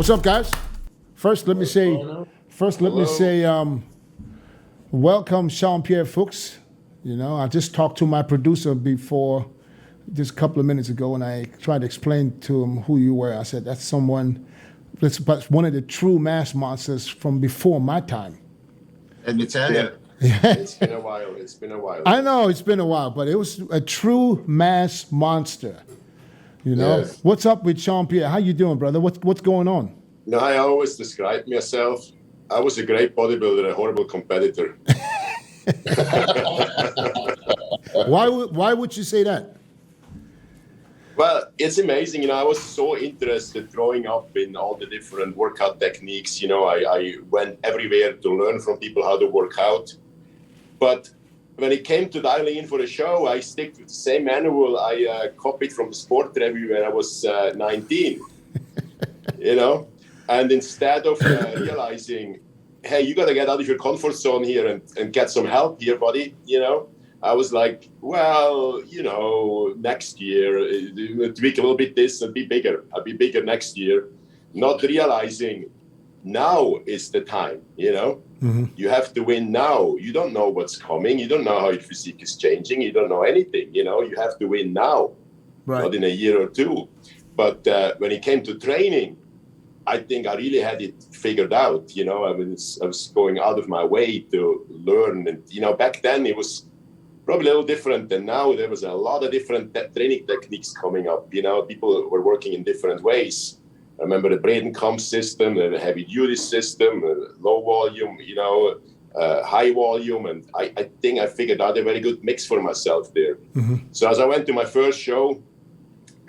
What's up, guys? First, let me say, welcome, Jean-Pierre Fuchs. You know, I just talked to my producer before, just a couple of minutes ago, and I tried to explain to him who you were. I said, that's one of the true mass monsters from before my time. Let me tell you. It's been a while. I know it's been a while, but it was a true mass monster. You know, yes. What's up with Jean-Pierre? How you doing, brother? What's going on? No, I always describe myself. I was a great bodybuilder, a horrible competitor. Why would you say that? Well, it's amazing. You know, I was so interested growing up in all the different workout techniques. You know, I went everywhere to learn from people how to work out. But when it came to dialing in for a show, I stick with the same manual I copied from the sport review when I was 19. You know, and instead of realizing, hey, you got to get out of your comfort zone here and get some help here, buddy, you know, I was like, well, you know, next year, tweak a little bit this and be bigger. I'll be bigger next year. Not realizing now is the time, you know. Mm-hmm. You have to win now. You don't know what's coming. You don't know how your physique is changing. You don't know anything, you know. You have to win now, right. Not in a year or two. But when it came to training, I think I really had it figured out, you know. I was going out of my way to learn. And, you know, back then it was probably a little different than now. There was a lot of different training techniques coming up. You know, people were working in different ways. I remember the Braden-Comp system, the heavy-duty system, low volume, you know, high volume. And I think I figured out a very good mix for myself there. Mm-hmm. So as I went to my first show,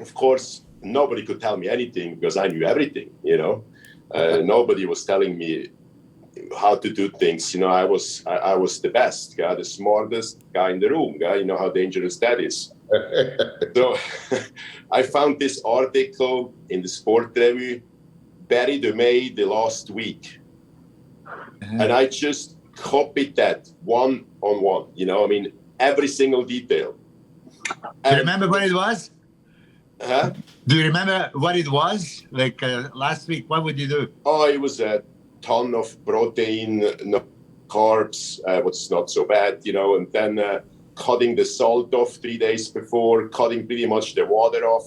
of course, nobody could tell me anything because I knew everything, you know. Nobody was telling me how to do things. You know, I was the best guy, the smartest guy in the room. Guy, you know how dangerous that is. So I found this article in the Sport Review, buried May the last week. Mm-hmm. And I just copied that one on one, you know, I mean, every single detail. Do you remember what it was? Huh? Do you remember what it was? Like last week, what would you do? Oh, it was a ton of protein, no carbs, what's not so bad, you know, and then cutting the salt off 3 days before, cutting pretty much the water off.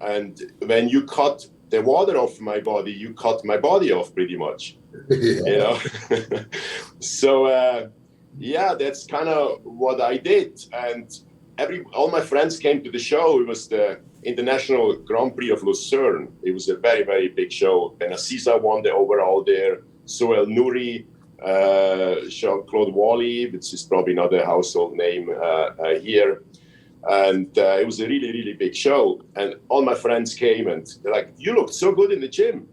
And when you cut the water off my body, you cut my body off pretty much, you know. So, yeah, that's kind of what I did. And all my friends came to the show. It was the International Grand Prix of Lucerne. It was a very, very big show. Benaziza won the overall there. Soel Nouri, Jean-Claude Wally, which is probably not a household name here. And it was a really, really big show. And all my friends came and they're like, you looked so good in the gym.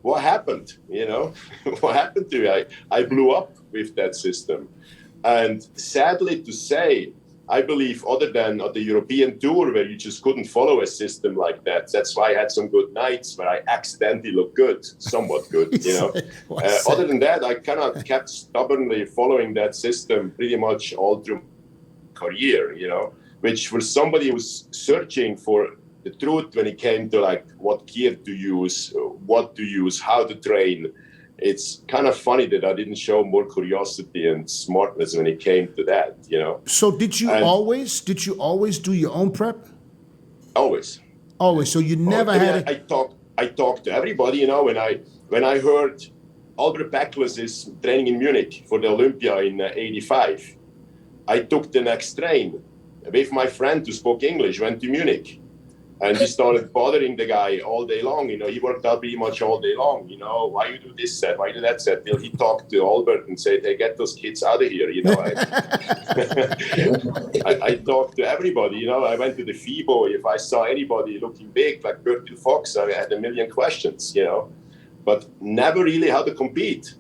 What happened? You know, what happened to you? I blew up with that system. And sadly to say, I believe other than on the European tour where you just couldn't follow a system like that. That's why I had some good nights where I accidentally looked good, somewhat good, you know. Other than that, I kind of kept stubbornly following that system pretty much all through my career, you know, which for somebody who's searching for the truth when it came to like what gear to use, what to use, how to train, it's kind of funny that I didn't show more curiosity and smartness when it came to that, you know. So did you always do your own prep? Always. So you never had I talked to everybody, you know, when I heard Albert Packless is training in Munich for the Olympia in 85, I took the next train with my friend who spoke English, went to Munich. And he started bothering the guy all day long. You know, he worked out pretty much all day long. You know, why you do this set? Why you do that set? Till he talked to Albert and said, hey, get those kids out of here. You know, I talked to everybody. You know, I went to the FIBO. If I saw anybody looking big, like Bertil Fox, I had a million questions, you know, but never really how to compete.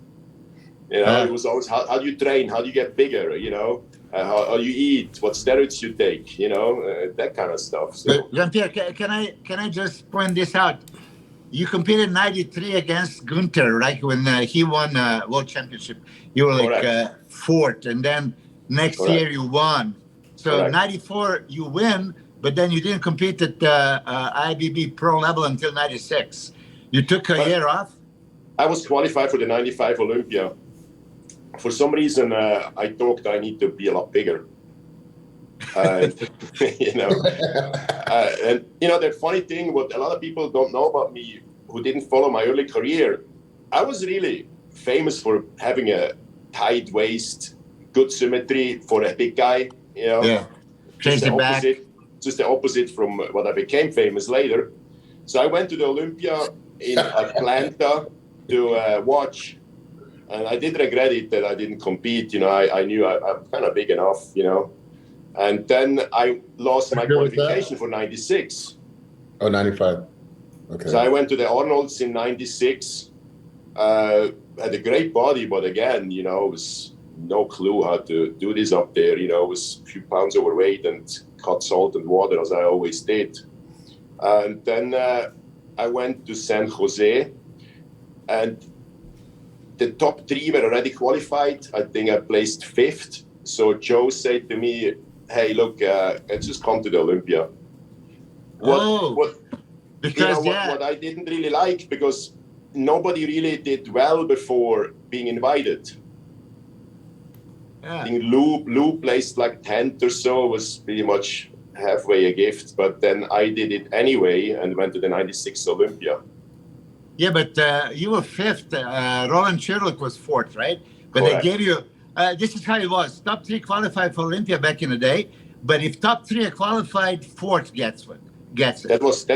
You know, it was always how do you train? How do you get bigger? You know? How you eat, what steroids you take, you know, that kind of stuff. So. Jean-Pierre, can I just point this out? You competed in '93 against Gunther, right? When he won World Championship, you were like fourth, and then next year you won. So '94 you win, but then you didn't compete at IBB pro level until '96. You took a year off? I was qualified for the 95 Olympia. For some reason, I thought I need to be a lot bigger. You know, and you know, the funny thing, what a lot of people don't know about me who didn't follow my early career, I was really famous for having a tight waist, good symmetry for a big guy, you know. Yeah. Crazy back. Just the opposite from what I became famous later. So I went to the Olympia in Atlanta to watch. And I did regret it that I didn't compete. You know, I knew I'm kind of big enough, you know. And then I lost my qualification for 96. Oh, 95. Okay. So I went to the Arnold's in 96. Had a great body, but again, you know, it was no clue how to do this up there. You know, it was a few pounds overweight and cut salt and water as I always did. And then I went to San Jose, and the top 3 were already qualified. I think I placed 5th. So Joe said to me, "Hey, look, let's just come to the Olympia." What I didn't really like, because nobody really did well before being invited. Yeah. I think Lou placed like 10th or so, was pretty much halfway a gift. But then I did it anyway and went to the 96 Olympia. Yeah, but you were 5th. Roland Sherlock was 4th, right? But Correct. they gave you, this is how it was. Top 3 qualified for Olympia back in the day. But if top 3 are qualified, 4th gets it. That was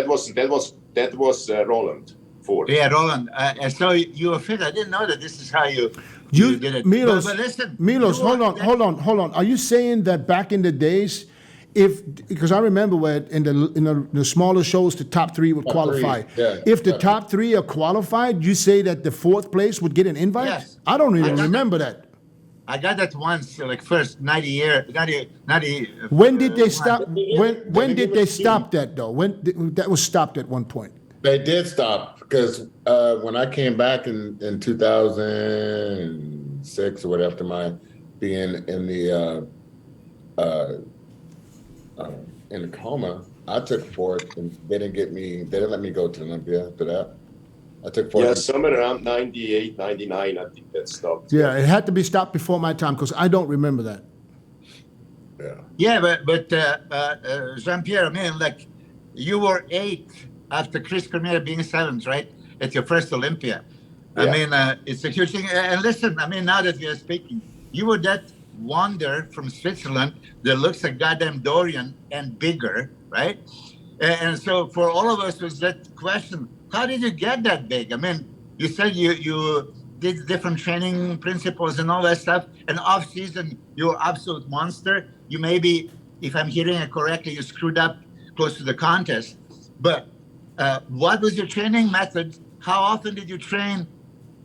Roland, 4th. Yeah, Roland. And so you were 5th. I didn't know that this is how you did it. Milos, but listen, Milos, hold on. Are you saying that back in the days, because I remember where in the smaller shows, the top 3 would qualify. Yeah. If the top 3 are qualified, you say that the 4th place would get an invite? Yes. I don't even remember that. I got that once, like first 90. When did they stop? When did they stop that though? That was stopped at one point. They did stop, because when I came back in 2006 or whatever, after my being in the coma, I took 4th, and they didn't let me go to Olympia after that. I took 4th. Yeah, somewhere around 98, 99, I think that stopped. Yeah, it had to be stopped before my time, because I don't remember that. Yeah, but Jean-Pierre, I mean, like, you were 8th after Chris Cormier being 7th, right? At your first Olympia. Yeah. I mean, it's a huge thing. And listen, I mean, now that we are speaking, you were that wonder from Switzerland that looks like goddamn Dorian and bigger, right? And so for all of us was that question, how did you get that big? I mean, you said you did different training principles and all that stuff, and off season, you're an absolute monster. You maybe, if I'm hearing it correctly, you screwed up close to the contest. But what was your training method? How often did you train?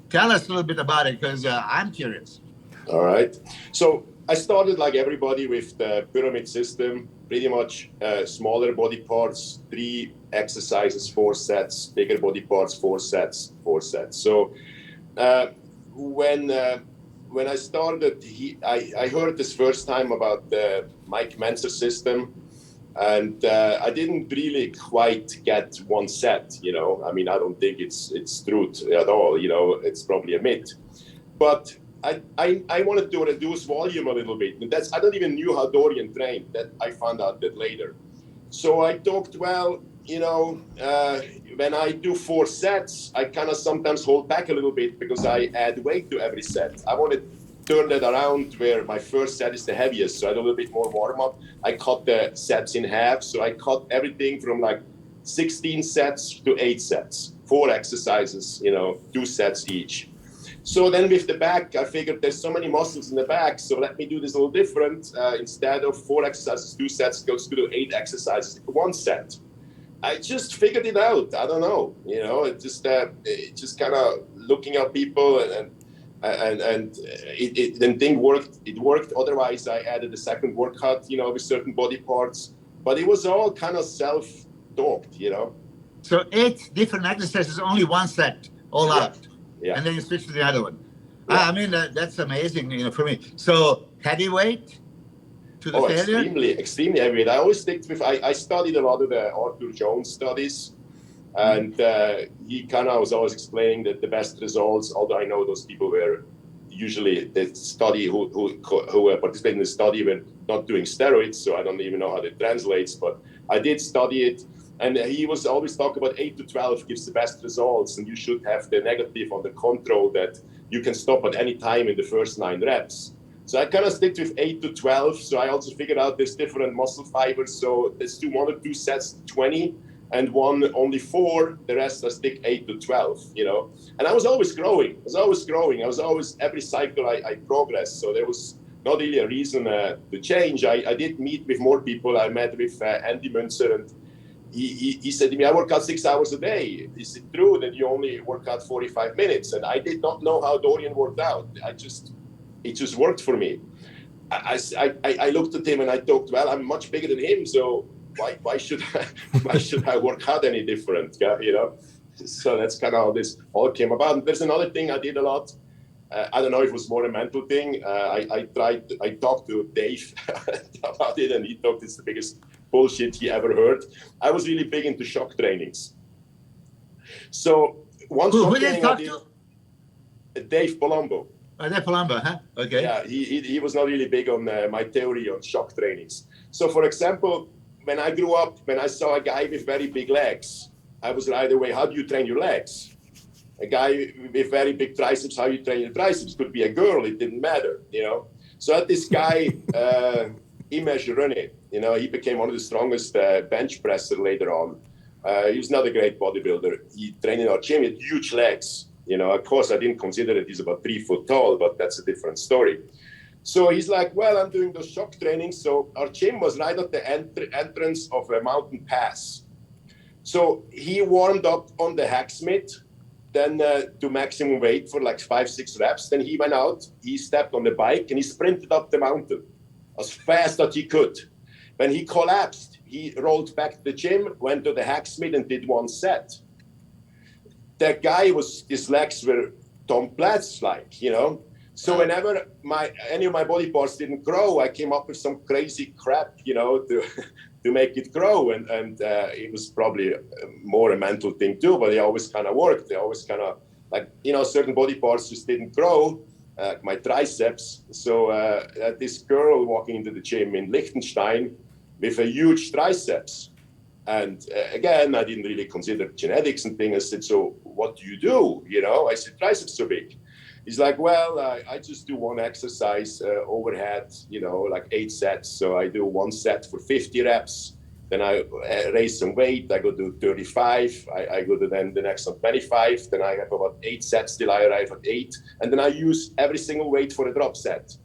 Tell us a little bit about it, because I'm curious. All right. So I started like everybody with the pyramid system, pretty much smaller body parts, 3 exercises, 4 sets, bigger body parts, 4 sets, 4 sets. So when I started, I heard this first time about the Mike Menzer system, and I didn't really quite get 1 set, you know. I mean, I don't think it's truth at all, you know, it's probably a myth. But I wanted to reduce volume a little bit. And I don't even knew how Dorian trained. That I found out that later. So I thought, well, you know, when I do 4 sets, I kind of sometimes hold back a little bit because I add weight to every set. I want to turn that around where my first set is the heaviest. So I do a little bit more warm up. I cut the sets in half. So I cut everything from like 16 sets to 8 sets, 4 exercises, you know, 2 sets each. So then with the back, I figured there's so many muscles in the back, so let me do this a little different. Instead of 4 exercises, 2 sets, goes to do 8 exercises, 1 set. I just figured it out. I don't know, you know, it just kind of looking at people and then thing worked. It worked. Otherwise, I added a second workout, you know, with certain body parts. But it was all kind of self-talked, you know. So 8 different exercises, only 1 set, all out. Yeah. And then you switch to the other one. Yeah. I mean, that's amazing, you know, for me. So heavyweight to the failure? Extremely heavyweight. I always stick with, I studied a lot of the Arthur Jones studies. And he kind of was always explaining that the best results, although I know those people were usually the study who participated in the study were not doing steroids, so I don't even know how that translates, but I did study it. And he was always talking about 8 to 12 gives the best results, and you should have the negative on the control that you can stop at any time in the first 9 reps. So I kind of stick with 8 to 12. So I also figured out there's different muscle fibers. So let's do 1 or 2 sets 20 and 1 only 4. The rest I stick 8 to 12, you know. And I was always growing. Every cycle I progressed. So there was not really a reason to change. I did meet with more people. I met with Andy Munzer, and he said to me, I work out 6 hours a day. Is it true that you only work out 45 minutes? And I did not know how Dorian worked out. It just worked for me. I looked at him and I thought, well, I'm much bigger than him, so why should I work out any different? You know. So that's kind of how this all came about. And there's another thing I did a lot. I don't know if it was more a mental thing. I talked to Dave about it, and he thought it's the biggest bullshit he ever heard. I was really big into shock trainings. So one shock training I did, Dave Palumbo. Oh, Dave Palumbo, huh? Okay. Yeah, he was not really big on my theory on shock trainings. So for example, when I grew up, when I saw a guy with very big legs, I was right away, how do you train your legs? A guy with very big triceps, how you train your triceps? Could be a girl, it didn't matter, you know. So I had this guy, Imesh Rene, you know, he became one of the strongest bench presser later on. He was not a great bodybuilder. He trained in our gym, he had huge legs. You know, of course, I didn't consider that he's about 3 foot tall, but that's a different story. So he's like, well, I'm doing those shock trainings. So our gym was right at the entrance of a mountain pass. So he warmed up on the hacksmith, then to maximum weight for like 5-6 reps. Then he went out, he stepped on the bike, and he sprinted up the mountain as fast as he could. When he collapsed, he rolled back to the gym, went to the hacksmith, and did 1 set. That guy his legs were Tom Platz-like, you know. So whenever any of my body parts didn't grow, I came up with some crazy crap, you know, to make it grow. And it was probably more a mental thing too, but it always kind of worked. They always kind of, like, you know, certain body parts just didn't grow, my triceps. So this girl walking into the gym in Liechtenstein with a huge triceps. And again, I didn't really consider genetics and things. I said, so what do you do? You know, I said, triceps so big. He's like, well, I just do 1 exercise overhead, you know, like 8 sets. So I do 1 set for 50 reps. Then I raise some weight. I go to 35. I go to then the next on 25. Then I have about 8 sets till I arrive at 8. And then I use every single weight for a drop set.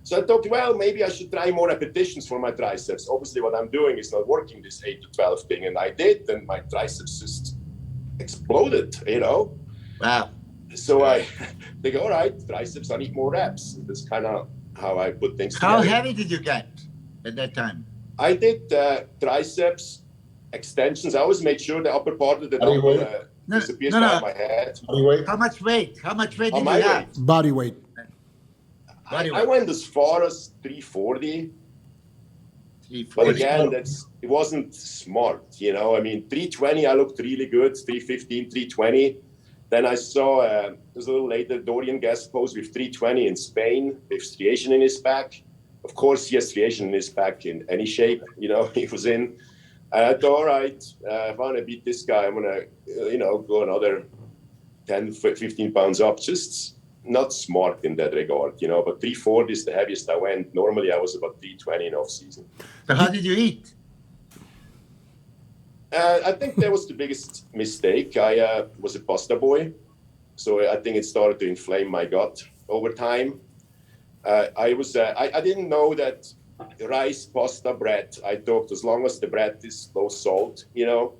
So I thought, well, maybe I should try more repetitions for my triceps. Obviously, what I'm doing is not working this 8 to 12 thing. And I did, and my triceps just exploded, you know? Wow. So I think, all right, triceps, I need more reps. That's kind of how I put things together. How heavy did you get at that time? I did triceps extensions. I always made sure the upper part of the dumbbell disappears by my head. How much weight? How much weight did you my have? weight? Body weight. I went as far as 340. 340. But again, it wasn't smart, you know. I mean, 320, I looked really good. 315, 320. Then I saw, it was a little later, Dorian guest post with 320 in Spain with striation in his back. Of course, he has striation in his back in any shape, you know, he was in. And I thought, all right, if I want to beat this guy, I'm going to, you know, go another 10, 15 pounds up. Just not smart in that regard, you know, but 340 is the heaviest I went. Normally, I was about 320 in off-season. So how did you eat? I think that was the biggest mistake. I was a pasta boy, so I think it started to inflame my gut over time. I didn't know that rice, pasta, bread, I thought as long as the bread is low salt, you know,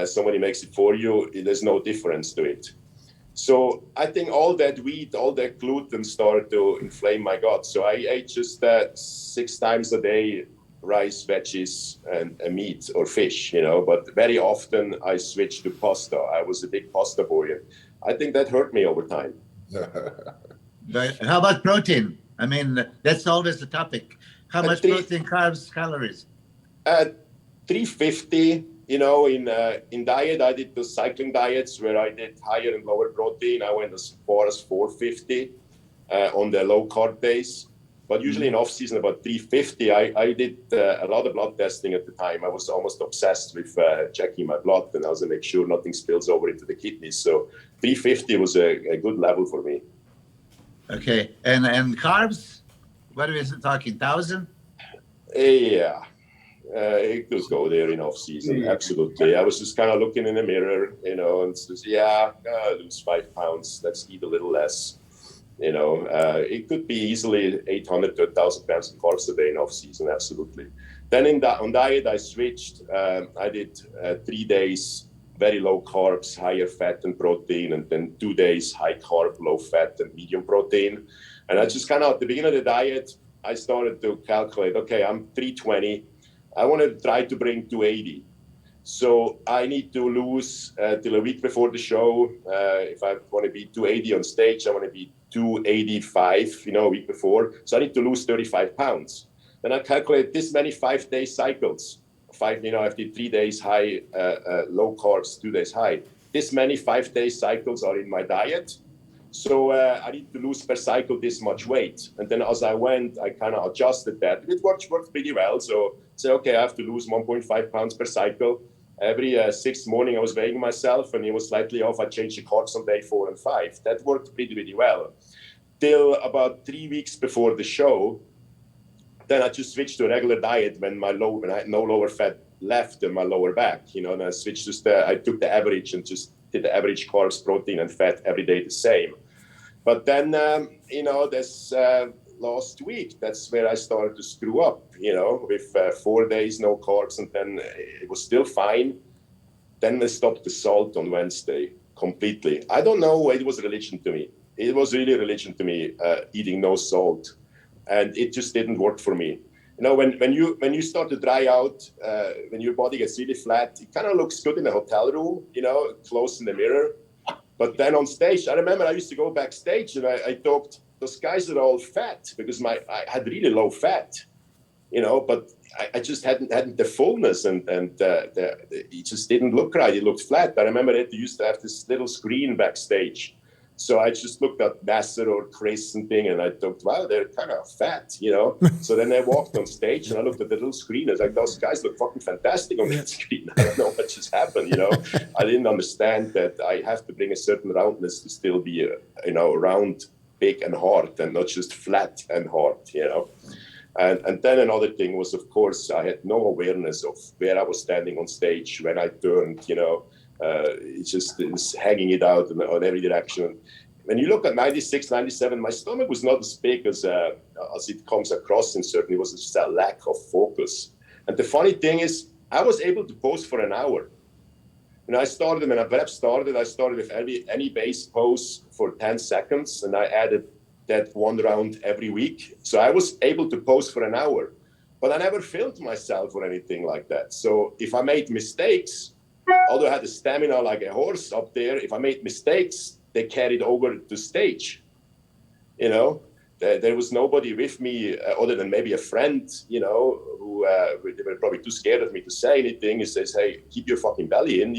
somebody makes it for you, there's no difference to it. So I think all that wheat, all that gluten started to inflame my gut. So I ate just 6 times a day, rice, veggies, and meat or fish, you know, but very often I switched to pasta. I was a big pasta boy. And I think that hurt me over time. But how about protein? I mean, that's always the topic. How much protein, carbs, calories? 350 in diet, I did those cycling diets where I did higher and lower protein. I went as far as 450 on the low carb days. But usually in off season, about 350. I did a lot of blood testing at the time. I was almost obsessed with checking my blood, and I was to make sure nothing spills over into the kidneys. So 350 was a good level for me. Okay, and carbs? What are we talking? 1,000? Yeah. It does go there in off season, absolutely. I was just kind of looking in the mirror, and says, lose 5 pounds. Let's eat a little less. It could be easily 800 to 1,000 pounds of carbs a day in off season, absolutely. Then on diet, I switched. I did 3 days very low carbs, higher fat and protein, and then 2 days high carb, low fat, and medium protein. And I just kind of at the beginning of the diet, I started to calculate. Okay, I'm 320. I want to try to bring 280. So I need to lose till a week before the show. If I want to be 280 on stage, I want to be 285, a week before. So I need to lose 35 pounds. Then I calculate this many 5-day cycles. I did 3 days high, low carbs, 2 days high. This many 5-day cycles are in my diet. So I need to lose per cycle this much weight. And then as I went, I kind of adjusted that. It worked pretty well. So say, okay, I have to lose 1.5 pounds per cycle. Every 6th morning, I was weighing myself, and it was slightly off. I changed the carbs on day 4 and 5. That worked pretty well. Till about 3 weeks before the show, then I just switched to a regular diet when I had no lower fat left in my lower back. And I switched I took the average and just did the average carbs, protein, and fat every day the same. But then, this last week, that's where I started to screw up, with 4 days, no carbs, and then it was still fine. Then they stopped the salt on Wednesday completely. I don't know, it was religion to me. It was really religion to me, eating no salt. And it just didn't work for me. When you start to dry out, when your body gets really flat, it kind of looks good in a hotel room, close in the mirror. But then on stage, I remember I used to go backstage and I thought, those guys are all fat because I had really low fat, but I just hadn't the fullness and it just didn't look right. It looked flat. I remember they used to have this little screen backstage. So I just looked at Nasser or Chris and thing, and I thought, wow, they're kind of fat, So then I walked on stage and I looked at the little screen. I was like, those guys look fucking fantastic on that screen. I don't know what just happened, I didn't understand that I have to bring a certain roundness to still be, round, big and hard, and not just flat and hard, And then another thing was, of course, I had no awareness of where I was standing on stage when I turned, it was hanging it out on every direction. When you look at 96, 97, my stomach was not as big as it comes across, and certainly was just a lack of focus. And the funny thing is, I was able to pose for an hour. When I started with any base pose for 10 seconds, and I added that one round every week. So I was able to pose for an hour, but I never filmed myself or anything like that. So if I made mistakes, although I had the stamina like a horse up there, if I made mistakes, they carried over to stage. There was nobody with me other than maybe a friend, who they were probably too scared of me to say anything. He says, hey, keep your fucking belly in,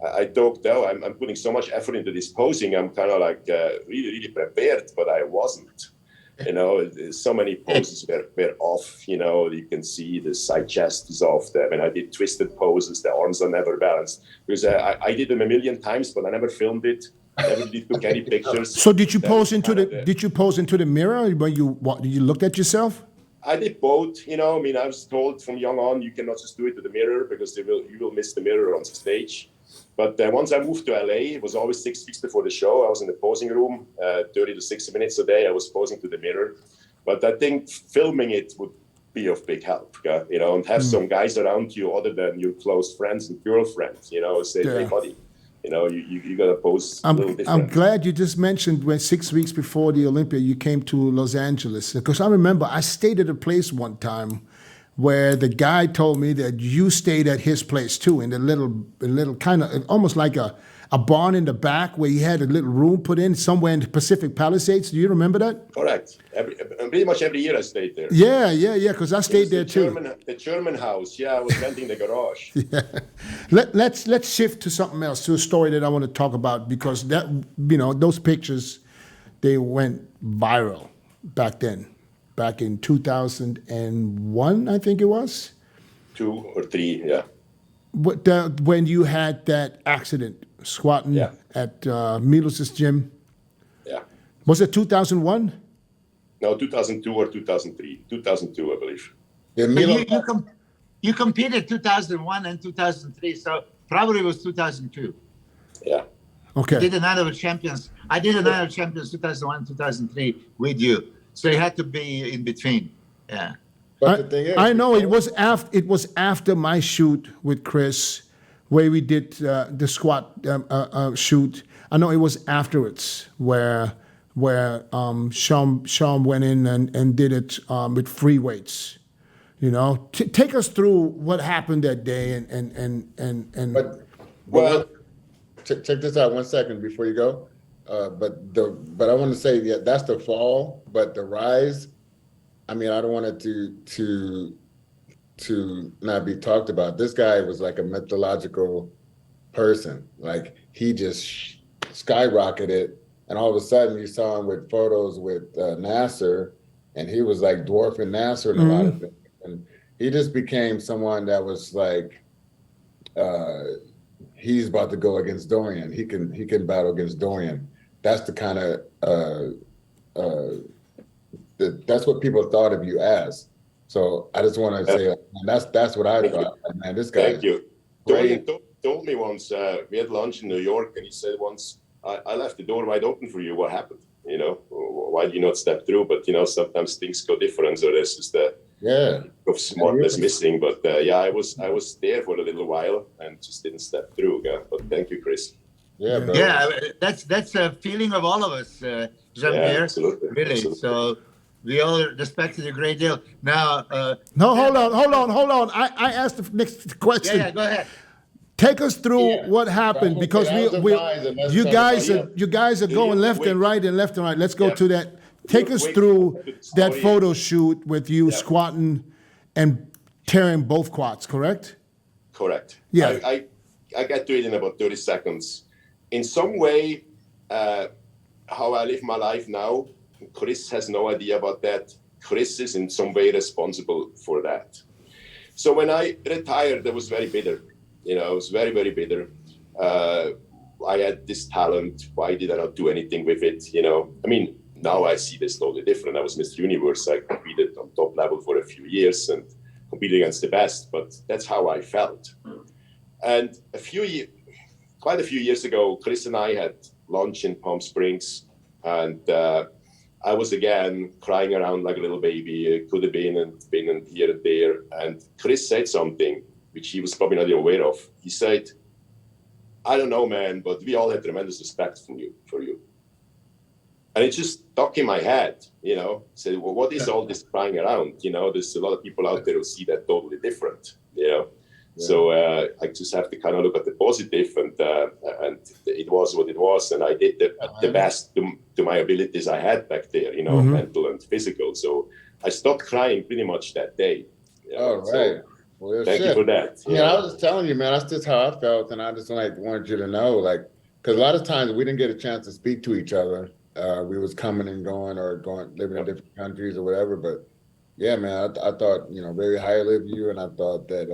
I thought, no, I'm putting so much effort into this posing. I'm kind of like really, really prepared, but I wasn't. So many poses were off. You can see the side chest is off. When I did twisted poses, the arms are never balanced. Because I did them a million times, but I never filmed it. Never took any pictures. So did you pose into the mirror when you looked at yourself? I did both. I was told from young on, you cannot just do it to the mirror because you will miss the mirror on stage. But once I moved to LA, it was always 6 weeks before the show. I was in the posing room, 30 to 60 minutes a day. I was posing to the mirror. But I think filming it would be of big help, and have some guys around you other than your close friends and girlfriends, say, hey, buddy, you got to pose a little different. I'm glad you just mentioned when 6 weeks before the Olympia, you came to Los Angeles. Because I remember I stayed at a place one time where the guy told me that you stayed at his place too, in the little kind of almost like a a barn in the back where he had a little room put in somewhere in the Pacific Palisades. Do you remember that? Correct. Pretty much every year I stayed there. Yeah, because I stayed there too. The German house. Yeah, I was renting the garage. Yeah. Let's shift to something else, to a story that I want to talk about, because that, those pictures, they went viral back then, back in 2001, I think it was. 2 or 3, yeah. When you had that accident squatting at Milos' gym. Yeah. Was it 2001? No, 2002 or 2003. 2002, I believe. Yeah, You competed 2001 and 2003, so probably it was 2002. Yeah. Okay. I did another champions 2001, 2003 with you. So you had to be in between. Yeah. But the thing is, I know it was after my shoot with Chris, where we did the squat shoot. I know it was afterwards where Sean went in and did it with free weights. Take us through what happened that day and. Well, check this out 1 second before you go. But I want to say, yeah, that's the fall, but the rise. I mean, I don't want it to not be talked about. This guy was like a mythological person. Like, he just skyrocketed, and all of a sudden you saw him with photos with Nasser, and he was like dwarfing Nasser and a lot of things. And he just became someone that was like, he's about to go against Dorian. He can battle against Dorian. That's the kind of that's what people thought of you as. So I just want to say that's what I thought. Man, this guy. Thank you. Dorian told me once, we had lunch in New York, and he said once, I left the door wide open for you. What happened? Why did you not step through? But sometimes things go different. So this is the of smartness missing. But I was there for a little while and just didn't step through. Yeah? But thank you, Chris. Yeah, bro. Yeah, that's a feeling of all of us, Jean-Pierre. Yeah, absolutely. Really. Absolutely. So we all respect it a great deal. Now, No, hold on. I asked the next question. yeah, go ahead. Take us through what happened, because you guys are going left and right and left and right. Let's go to that. Take us through that photo shoot with you squatting and tearing both quads, correct? Correct. Yeah. I got to it in about 30 seconds. In some way, how I live my life now, Chris has no idea about that. Chris is in some way responsible for that. So when I retired, I was very bitter. I was very, very bitter. I had this talent. Why did I not do anything with it? I mean, now I see this totally different. I was Mr. Universe. I competed on top level for a few years and competed against the best, but that's how I felt. And quite a few years ago, Chris and I had lunch in Palm Springs, and I was again crying around like a little baby. It could have been here and there. And Chris said something which he was probably not even aware of. He said, I don't know, man, but we all had tremendous respect for you. And it just stuck in my head, said, well, what is all this crying around? There's a lot of people out there who see that totally different, Yeah. So I just have to kind of look at the positive, and it was what it was, and I did the best to my abilities I had back there, mental and physical. So I stopped crying pretty much that day. All right. So, well, thank you for that. Yeah, I was just telling you, man, that's just how I felt, and I just wanted you to know, because a lot of times we didn't get a chance to speak to each other. We was coming and going, or living in different countries or whatever, but. Yeah, man, I thought, very highly of you, and I thought that,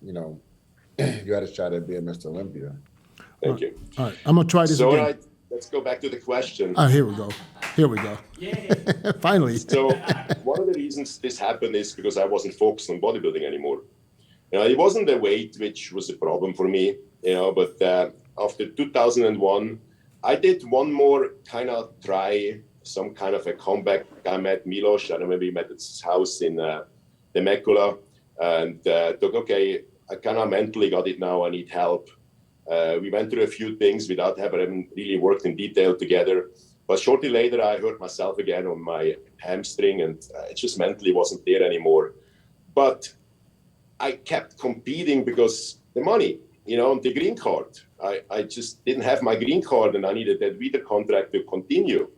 you had a shot at being Mr. Olympia. Thank you. All right, I'm going to try this again. Right, let's go back to the question. Here we go. Finally. So one of the reasons this happened is because I wasn't focused on bodybuilding anymore. It wasn't the weight which was a problem for me, but after 2001, I did one more kind of try, some kind of a comeback. I met Milos. I don't know, maybe met at his house in Temecula, and thought, okay, I kind of mentally got it now. I need help. We went through a few things without having really worked in detail together. But shortly later, I hurt myself again on my hamstring, and it just mentally wasn't there anymore. But I kept competing because the money, on the green card. I just didn't have my green card, and I needed that visa contract to continue.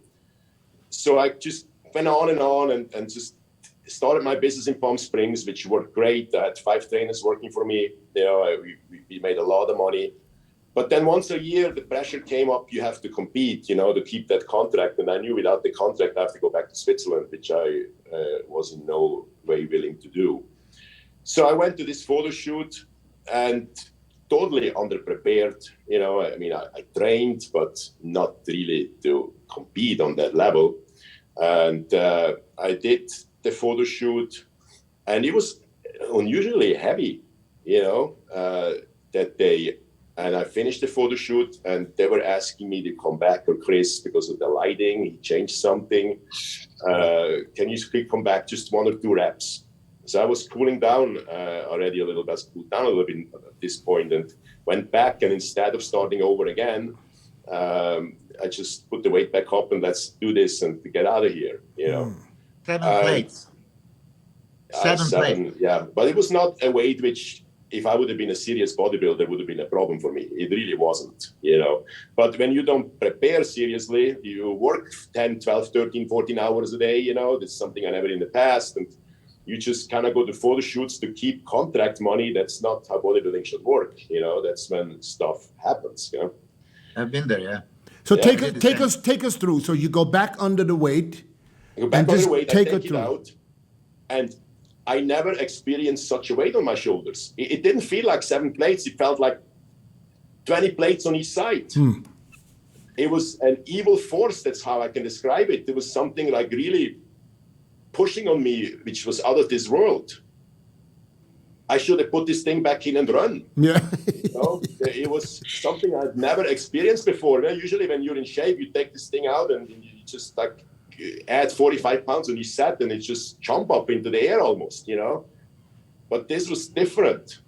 So I just went on and just started my business in Palm Springs, which worked great. I had 5 trainers working for me. We made a lot of money. But then once a year, the pressure came up. You have to compete, to keep that contract. And I knew without the contract, I have to go back to Switzerland, which I was in no way willing to do. So I went to this photo shoot and totally underprepared. I trained, but not really to compete on that level. And I did the photo shoot, and it was unusually heavy, that day. And I finished the photo shoot, and they were asking me to come back, or Chris, because of the lighting, he changed something. Can you come back just 1 or 2 reps? So I was cooling down already a little bit, cooled down a little bit at this point, and went back. And instead of starting over again, I just put the weight back up and let's do this and to get out of here. 7 plates. 7 plates. Yeah, but it was not a weight which, if I would have been a serious bodybuilder, would have been a problem for me. It really wasn't, But when you don't prepare seriously, you work 10, 12, 13, 14 hours a day, That's something I never did in the past. And you just kind of go to photo shoots to keep contract money. That's not how bodybuilding should work. That's when stuff happens, I've been there, yeah. So take us through. So you go back under the weight. Go back under the weight, take it out. And I never experienced such a weight on my shoulders. It didn't feel like 7 plates. It felt like 20 plates on each side. It was an evil force. That's how I can describe it. There was something like really pushing on me, which was out of this world. I should have put this thing back in and run. Yeah. It was something I'd never experienced before. Usually when you're in shape, you take this thing out and you just like add 45 pounds on your set and it just jump up into the air almost, But this was different.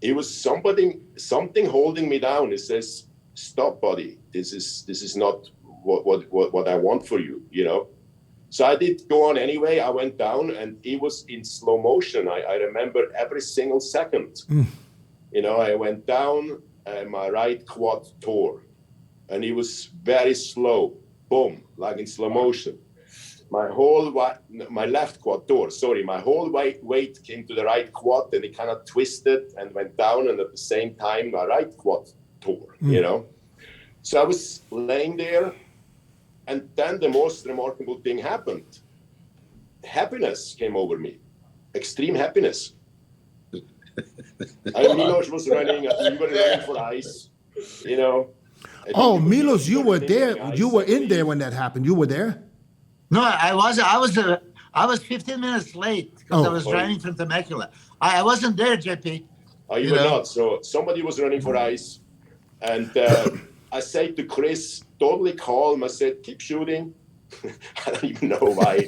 It was something holding me down. It says, stop, buddy. This is not what I want for you, So I did go on anyway. I went down and it was in slow motion. I remember every single second. I went down and my right quad tore. And it was very slow. Boom, like in slow motion. My left quad tore, my whole weight came to the right quad and it kind of twisted and went down. And at the same time, my right quad tore, So I was laying there. And then the most remarkable thing happened. Happiness came over me. Extreme happiness. Milos was running. We were running for ice. Oh, Milos, you were there. You were in there when that happened. You were there? No, I was 15 minutes late because I was driving from Temecula. I wasn't there, JP. Oh, you were not. So somebody was running for ice. And I said to Chris, totally calm, I said, keep shooting. I don't even know why.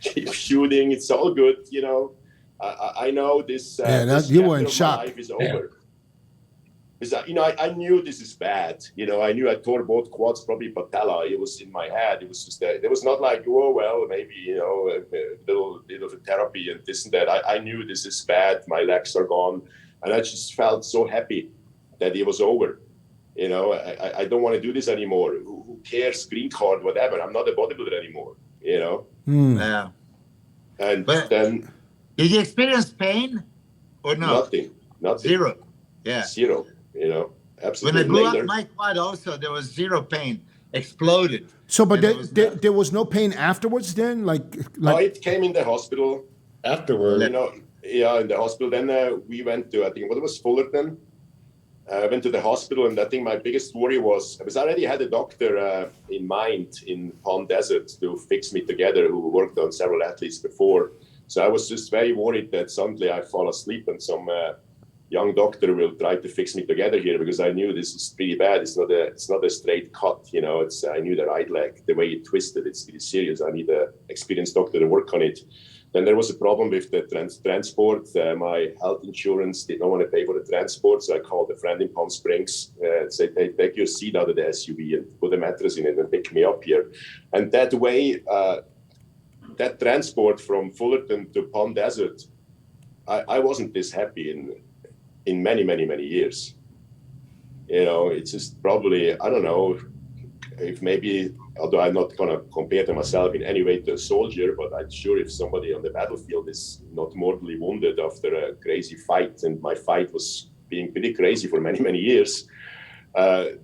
Keep shooting. It's all good. I know this. This you were in chapter of shock. my life is over. Because I knew this is bad. I knew I tore both quads, probably patella. It was in my head. It was just that. It was not like, oh well, maybe a little bit of a therapy and this and that. I knew this is bad. My legs are gone, and I just felt so happy that it was over. I don't want to do this anymore. Who cares? Green card, whatever. I'm not a bodybuilder anymore. Yeah. And but then. Did you experience pain or no? Nothing. Zero. Yeah. Zero. Absolutely. When I blew up my quad, also there was zero pain. Exploded. So, but there was no pain afterwards. Then, No, it came in the hospital afterwards. in the hospital. Then we went to, I think, what was Fullerton. I went to the hospital, and I think my biggest worry was, because I already had a doctor in mind in Palm Desert to fix me together, who worked on several athletes before. So I was just very worried that suddenly I fall asleep and some young doctor will try to fix me together here, because I knew this is pretty bad. It's not a straight cut, I knew the right leg, the way it twisted, it's pretty serious. I need an experienced doctor to work on it. Then there was a problem with the transport. My health insurance did not want to pay for the transport, so I called a friend in Palm Springs, said, hey, take your seat out of the SUV and put a mattress in it and pick me up here. And that way, that transport from Fullerton to Palm Desert, I wasn't this happy in many, many, many years. You know, it's just probably, I don't know if maybe, although I'm not going to compare to myself in any way to a soldier, but I'm sure if somebody on the battlefield is not mortally wounded after a crazy fight, and my fight was being pretty crazy for many, many years,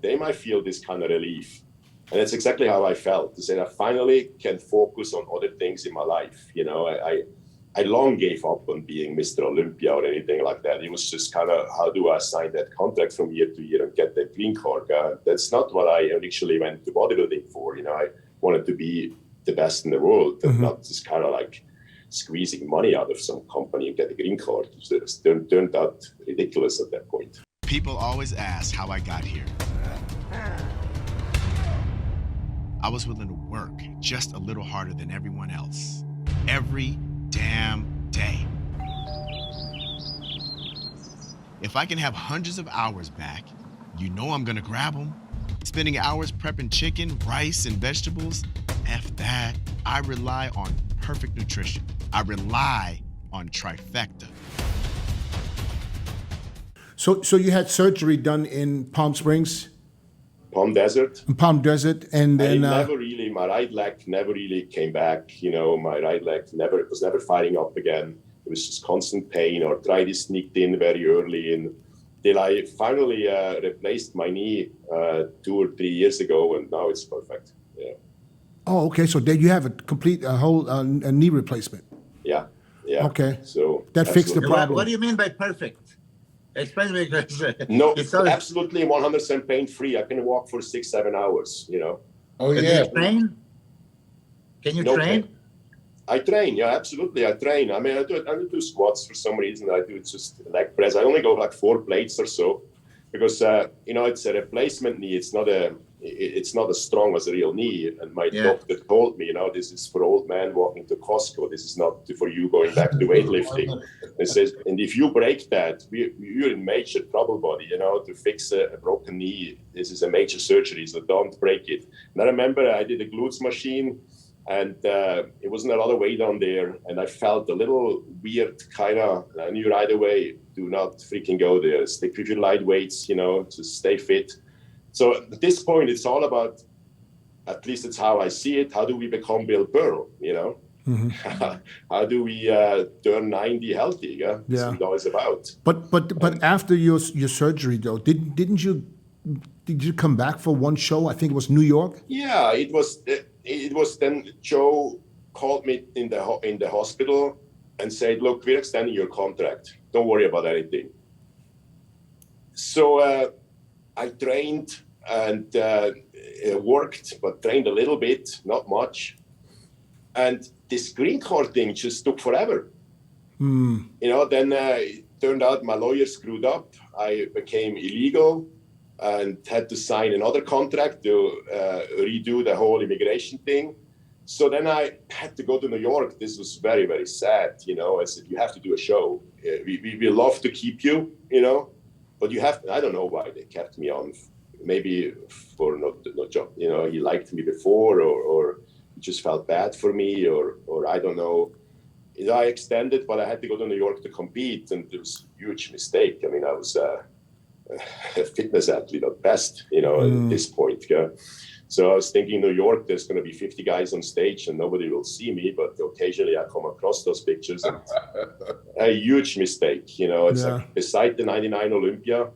they might feel this kind of relief. And that's exactly how I felt, to say I finally can focus on other things in my life. You know, I long gave up on being Mr. Olympia or anything like that. It was just kind of, how do I sign that contract from year to year and get that green card? That's not what I initially went to bodybuilding for. You know, I wanted to be the best in the world and not just kind of like squeezing money out of some company and get a green card. It turned out ridiculous at that point. People always ask how I got here. I was willing to work just a little harder than everyone else. Every damn day. If I can have hundreds of hours back, you know I'm gonna grab them. Spending hours prepping chicken, rice, and vegetables, F that. I rely on perfect nutrition. I rely on trifecta. So you had surgery done in Palm Springs? Palm Desert. Palm Desert, and then my right leg never really came back. You know, my right leg was never firing up again. It was just constant pain. Arthritis sneaked in very early, and till I finally replaced my knee 2 or 3 years ago, and now it's perfect. Yeah. Oh, okay. So then you have a whole a knee replacement. Yeah. Yeah. Okay. So that fixed the problem. What do you mean by perfect? Explain me, because no, it's absolutely 100% pain-free. I can walk for 6-7 hours. You know. Oh Can yeah. you train? Can you No train? pain. I train, yeah, absolutely. I train. I mean, I do squats for some reason. I do just leg press. I only go like 4 plates or so, because you know, it's a replacement knee. It's not as strong as a real knee. And my doctor told me, you know, this is for old men walking to Costco. This is not for you going back to weightlifting. It says, and if you break that, you're in major trouble, buddy. You know, to fix a broken knee, this is a major surgery. So don't break it. And I remember I did a glutes machine. And it wasn't a lot of weight on there. And I felt a little weird, kind of, I knew right away, do not freaking go there. Stick with your light weights, you know, just stay fit. So at this point, it's all about, at least it's how I see it, how do we become Bill Burr, you know? How do we turn 90 healthy? Yeah, that's what it's always about. But after your surgery, though, did you come back for one show? I think it was New York. Yeah, it was then Joe called me in the hospital and said, look, we're extending your contract. Don't worry about anything. So I trained and worked, but trained a little bit, not much. And this green card thing just took forever. You know, then it turned out my lawyer screwed up. I became illegal and had to sign another contract to redo the whole immigration thing. So then I had to go to New York. This was very, very sad. You know, I said, you have to do a show. We love to keep you, you know, but you have to, I don't know why they kept me on. Maybe for no job, you know, he liked me before, or he just felt bad for me, or I don't know. You know, I extended, but I had to go to New York to compete, and it was a huge mistake. I mean, I was a fitness athlete at best, you know, at this point. Yeah. So I was thinking New York, there's going to be 50 guys on stage and nobody will see me, but occasionally I come across those pictures, and a huge mistake, you know. It's like beside the 99 Olympia,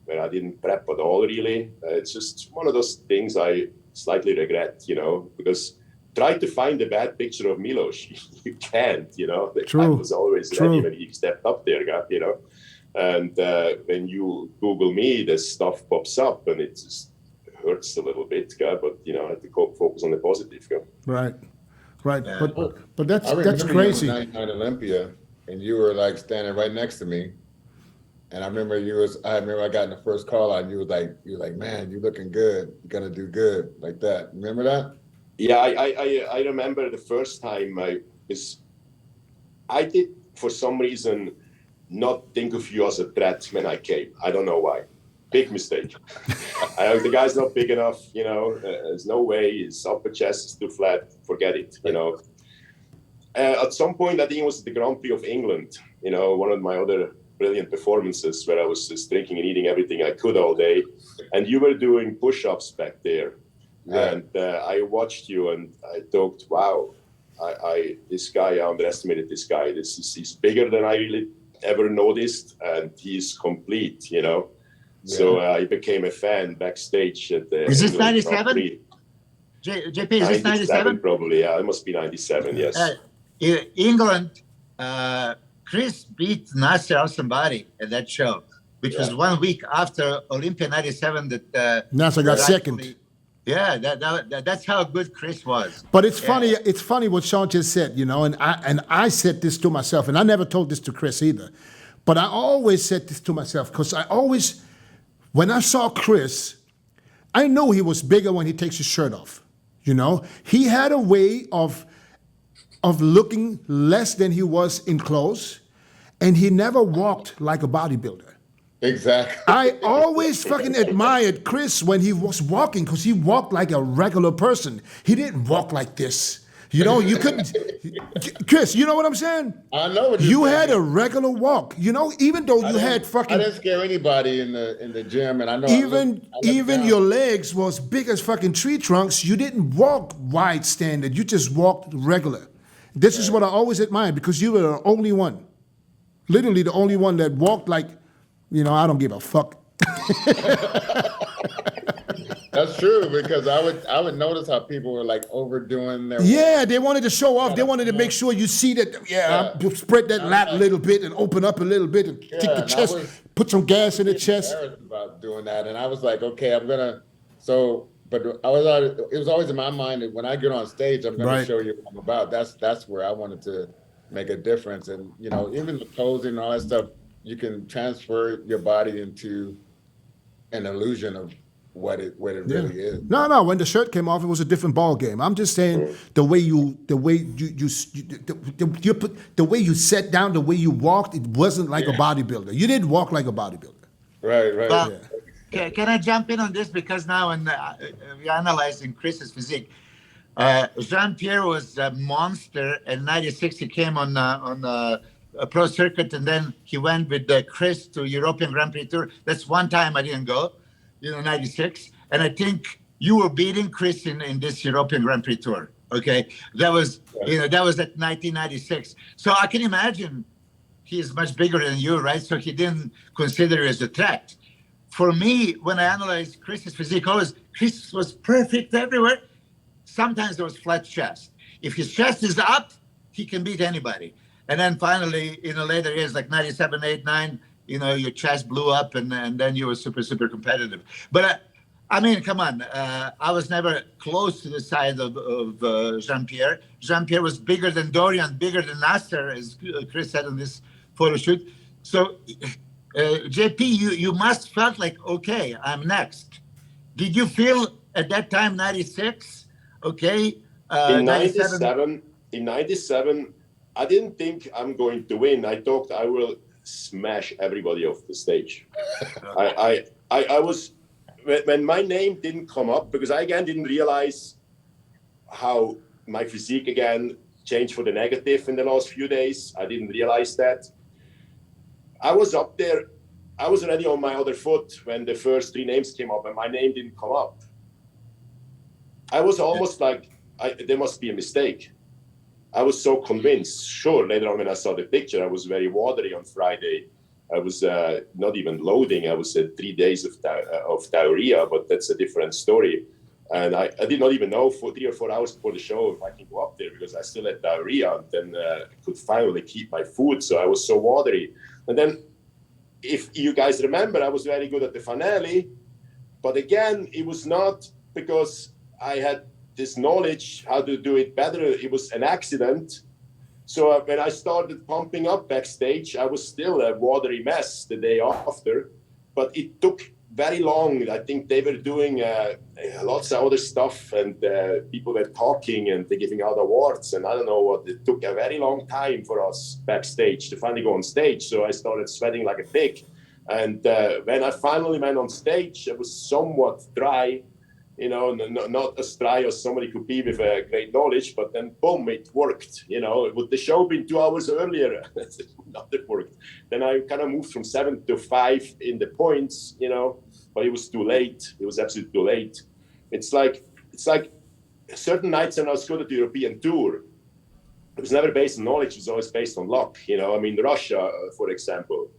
where I didn't prep at all, really. It's just one of those things I slightly regret, you know, because try to find a bad picture of Milos. You can't, you know. The guy was always ready when he stepped up there, you know. And when you Google me, this stuff pops up, and it just hurts a little bit, but you know, I have to focus on the positive. Right. Yeah. But that's I crazy. You were 99 Olympia, and you were like standing right next to me, and I remember I got in the first call out, and you were like, man, you looking good. You're gonna do good, like that. Remember that? Yeah, I remember the first time I did for some reason not think of you as a threat when I came. I don't know why. Big mistake. The guy's not big enough, you know. There's no way. His upper chest is too flat. Forget it, you know. At some point, I think it was the Grand Prix of England. You know, one of my other brilliant performances where I was just drinking and eating everything I could all day. And you were doing push-ups back there. Yeah. And I watched you and I thought, wow, this guy, I underestimated this guy. He's bigger than I really ever noticed, and he's complete, you know. Yeah. So I became a fan backstage at the. Is this 97? JP, is this 97? Probably, yeah. It must be 97, yes. England, Chris beat Nasser Al-Somebody at that show, which was 1 week after Olympia 97 that Nasser got second. Yeah, that's how good Chris was. But it's funny. It's funny what Sean just said, you know. And I said this to myself, and I never told this to Chris either. But I always said this to myself because when I saw Chris, I knew he was bigger when he takes his shirt off. You know, he had a way of looking less than he was in clothes, and he never walked like a bodybuilder. Exactly. I always fucking admired Chris when he was walking because he walked like a regular person. He didn't walk like this. You know, you couldn't. Chris, you know what I'm saying? I know what you had a regular walk. You know, even though you had fucking. I didn't scare anybody in the gym, and I know. Even your legs was big as fucking tree trunks. You didn't walk wide standard. You just walked regular. This is what I always admired because you were the only one, literally the only one that walked like. You know, I don't give a fuck. That's true because I would notice how people were like overdoing their. Yeah, they wanted to show off. They wanted to make sure you see that. Yeah, spread that lat a little bit and open up a little bit and kick the chest. Put some gas in the chest. Embarrassed about doing that, and I was like, okay, I'm gonna. So, but it was always in my mind that when I get on stage, I'm gonna show you what I'm about. That's where I wanted to make a difference, and you know, even the posing and all that stuff. You can transfer your body into an illusion of what it really is. No. When the shirt came off, it was a different ball game. I'm just saying the way you sat down, the way you walked, it wasn't like a bodybuilder. You didn't walk like a bodybuilder. Right. Well, can I jump in on this because now when we're analyzing Chris's physique, Jean-Pierre was a monster. In '96, he came on a pro circuit, and then he went with Chris to European Grand Prix Tour. That's one time I didn't go, '96. And I think you were beating Chris in this European Grand Prix Tour. Okay, that was that was at 1996. So I can imagine he is much bigger than you, right? So he didn't consider you as a threat. For me, when I analyzed Chris's physique, Chris was perfect everywhere. Sometimes there was flat chest. If his chest is up, he can beat anybody. And then finally, later years, like 97, 8, 9, your chest blew up and then you were super, super competitive. But I mean, come on. I was never close to the size of Jean-Pierre. Jean-Pierre was bigger than Dorian, bigger than Nasser, as Chris said on this photo shoot. So, JP, you must felt like, okay, I'm next. Did you feel at that time, 96, okay? In 97, I didn't think I'm going to win. I thought I will smash everybody off the stage. I was, when my name didn't come up, because I again didn't realize how my physique again changed for the negative in the last few days. I didn't realize that. I was up there. I was already on my other foot when the first three names came up and my name didn't come up. I was almost like, there must be a mistake. I was so convinced. Sure, later on when I saw the picture, I was very watery on Friday. I was not even loading. I was at 3 days of diarrhea, but that's a different story. And I did not even know for 3 or 4 hours before the show if I can go up there because I still had diarrhea and then could finally keep my food. So I was so watery. And then if you guys remember, I was very good at the finale. But again, it was not because I had this knowledge how to do it better. It was an accident. So when I started pumping up backstage, I was still a watery mess the day after, but it took very long. I think they were doing lots of other stuff and people were talking and they're giving out awards and I don't know what. It took a very long time for us backstage to finally go on stage. So I started sweating like a pig. And when I finally went on stage, I was somewhat dry. you know, not as dry as somebody could be with great knowledge, but then boom, it worked. You know, would the show been 2 hours earlier? Nothing worked. Then I kind of moved from 7 to 5 in the points, you know, but it was too late. It was absolutely too late. It's like certain nights when I was good at the European tour, it was never based on knowledge. It was always based on luck. You know, I mean, Russia, for example,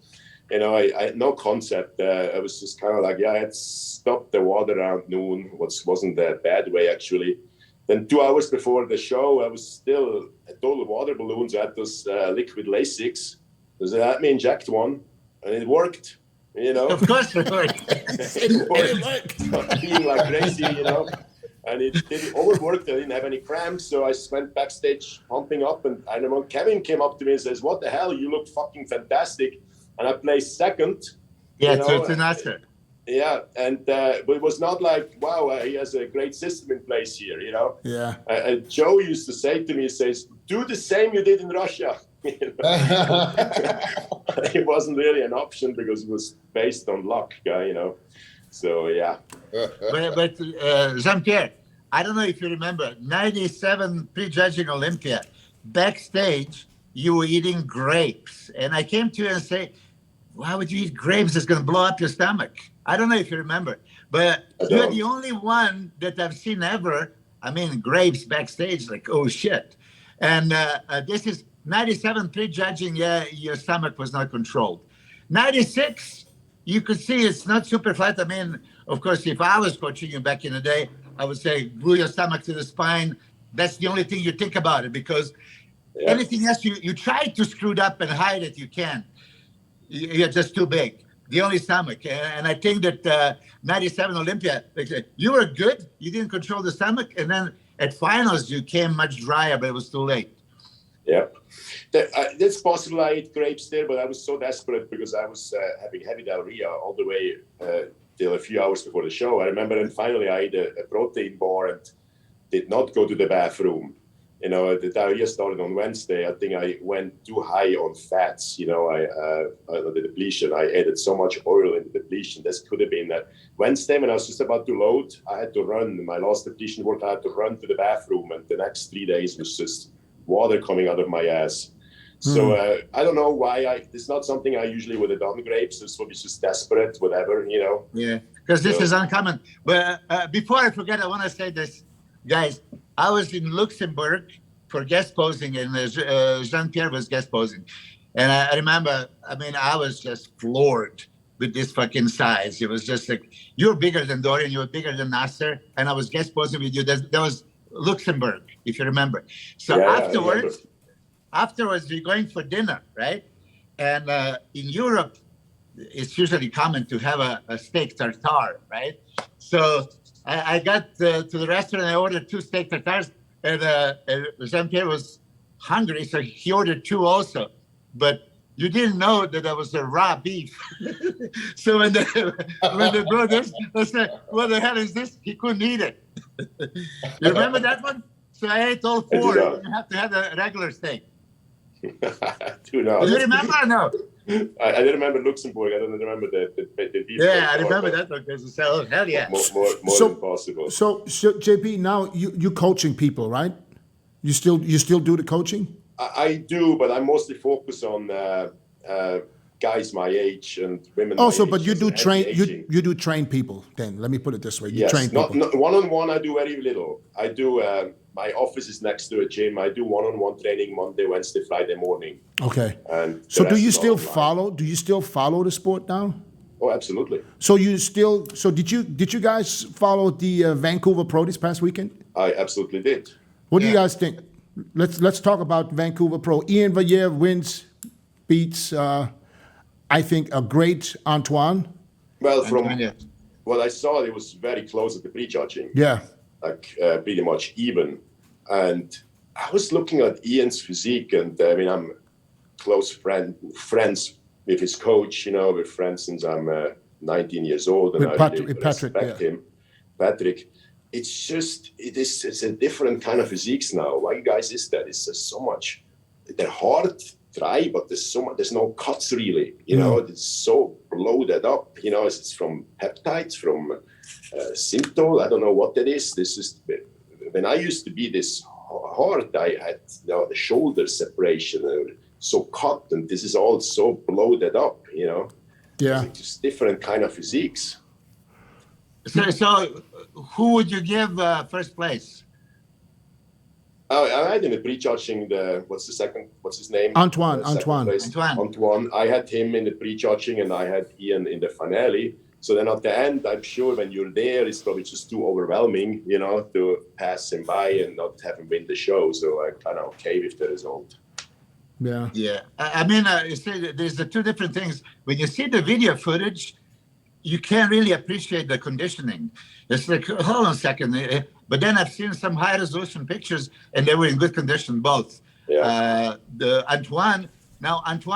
you know, I had no concept. I was just kind of like, yeah, I had stopped the water around noon, which wasn't a bad way, actually. Then 2 hours before the show, I was still a total water balloon. So I had those liquid Lasix. So let me inject one, and it worked, you know. Of course it worked. It worked. I'm being like crazy, you know. And it didn't overwork. I didn't have any cramps. So I went backstage pumping up. And I remember Kevin came up to me and says, what the hell? You look fucking fantastic. And I placed second. Yeah, you know, to Nasser. Yeah, and but it was not like, wow, he has a great system in place here, you know. Yeah. Joe used to say to me, he says, do the same you did in Russia. It wasn't really an option because it was based on luck, you know. So, yeah. But Jean-Pierre, I don't know if you remember, 97 prejudging Olympia, backstage, you were eating grapes. And I came to you and say, why would you eat grapes? It's going to blow up your stomach. I don't know if you remember, but you're the only one that I've seen ever. I mean, grapes backstage, like, oh, shit. And this is 97 prejudging. Yeah, your stomach was not controlled. 96, you could see it's not super flat. I mean, of course, if I was coaching you back in the day, I would say, glue your stomach to the spine. That's the only thing you think about it, because anything else, you try to screw it up and hide it, you can't. You're just too big. The only stomach. And I think that 97 Olympia, you were good. You didn't control the stomach. And then at finals, you came much drier, but it was too late. Yeah. It's possible I ate grapes there, but I was so desperate because I was having heavy diarrhea all the way till a few hours before the show. I remember then finally I ate a protein bar and did not go to the bathroom. You know, the diarrhea started on Wednesday. I think I went too high on fats. You know, the depletion. I added so much oil in the depletion. This could have been that Wednesday when I was just about to load. I had to run. My last depletion work, I had to run to the bathroom, and the next 3 days was just water coming out of my ass. So I don't know why. It's not something I usually would have done. Grapes. It's probably just desperate, whatever. You know. Yeah, because this is uncommon. But before I forget, I want to say this, guys. I was in Luxembourg for guest posing, and Jean-Pierre was guest posing. And I remember, I mean, I was just floored with this fucking size. It was just like, you're bigger than Dorian, you were bigger than Nasser, and I was guest posing with you. That was Luxembourg, if you remember. So afterwards, we're going for dinner, right? And in Europe, it's usually common to have a steak tartare, right? So I got to the restaurant, I ordered 2 steak tartares, and Jean-Pierre was hungry, so he ordered 2 also. But you didn't know that that was a raw beef. So when they brought this, I said, what the hell is this? He couldn't eat it. You remember that one? So I ate all 4. You have to have a regular steak. Do you remember or no? I didn't remember Luxembourg. I don't remember the beef. Yeah, I remember that one because it's hell yeah. More than possible. So JP, now you coaching people, right? You still do the coaching? I do, but I mostly focus on guys my age and women. Also, but you do train you do train people. Then let me put it this way: you train people. Not one-on-one. I do very little. I do. My office is next to a gym. I do one-on-one training Monday, Wednesday, Friday morning. Okay. And so do you still follow? Do you still follow the sport now? Oh, absolutely. So did you guys follow the Vancouver Pro this past weekend? I absolutely did. What do you guys think? Let's talk about Vancouver Pro. Ian Valliere beats I think a great Antoine. Well, from what I saw, it was very close at the prejudging. Yeah. Like pretty much even. And I was looking at Ian's physique, and I mean, I'm close friends with his coach, you know, we're friends since I'm 19 years old, and I really respect him. Patrick, it's a different kind of physiques now. Why, guys, is that? It's just so much. They're hard, dry, but there's no cuts really, you know. It's so bloated up, you know. It's from peptides, from synthol. I don't know what that is. This is when I used to be this hard. I had the shoulder separation so cut, and this is all so bloated up. Yeah. It's just different kind of physiques. So who would you give first place? I had in the pre-judging what's his name? Antoine. I had him in the pre-judging, and I had Ian in the finale. So then at the end, I'm sure when you're there, it's probably just too overwhelming, to pass him by and not have him win the show. So I'm kind of okay with the result. Yeah. Yeah. I mean, you see, there's the two different things. When you see the video footage, you can't really appreciate the conditioning. It's like, hold on a second. But then I've seen some high resolution pictures, and they were in good condition, both. Yeah. Antoine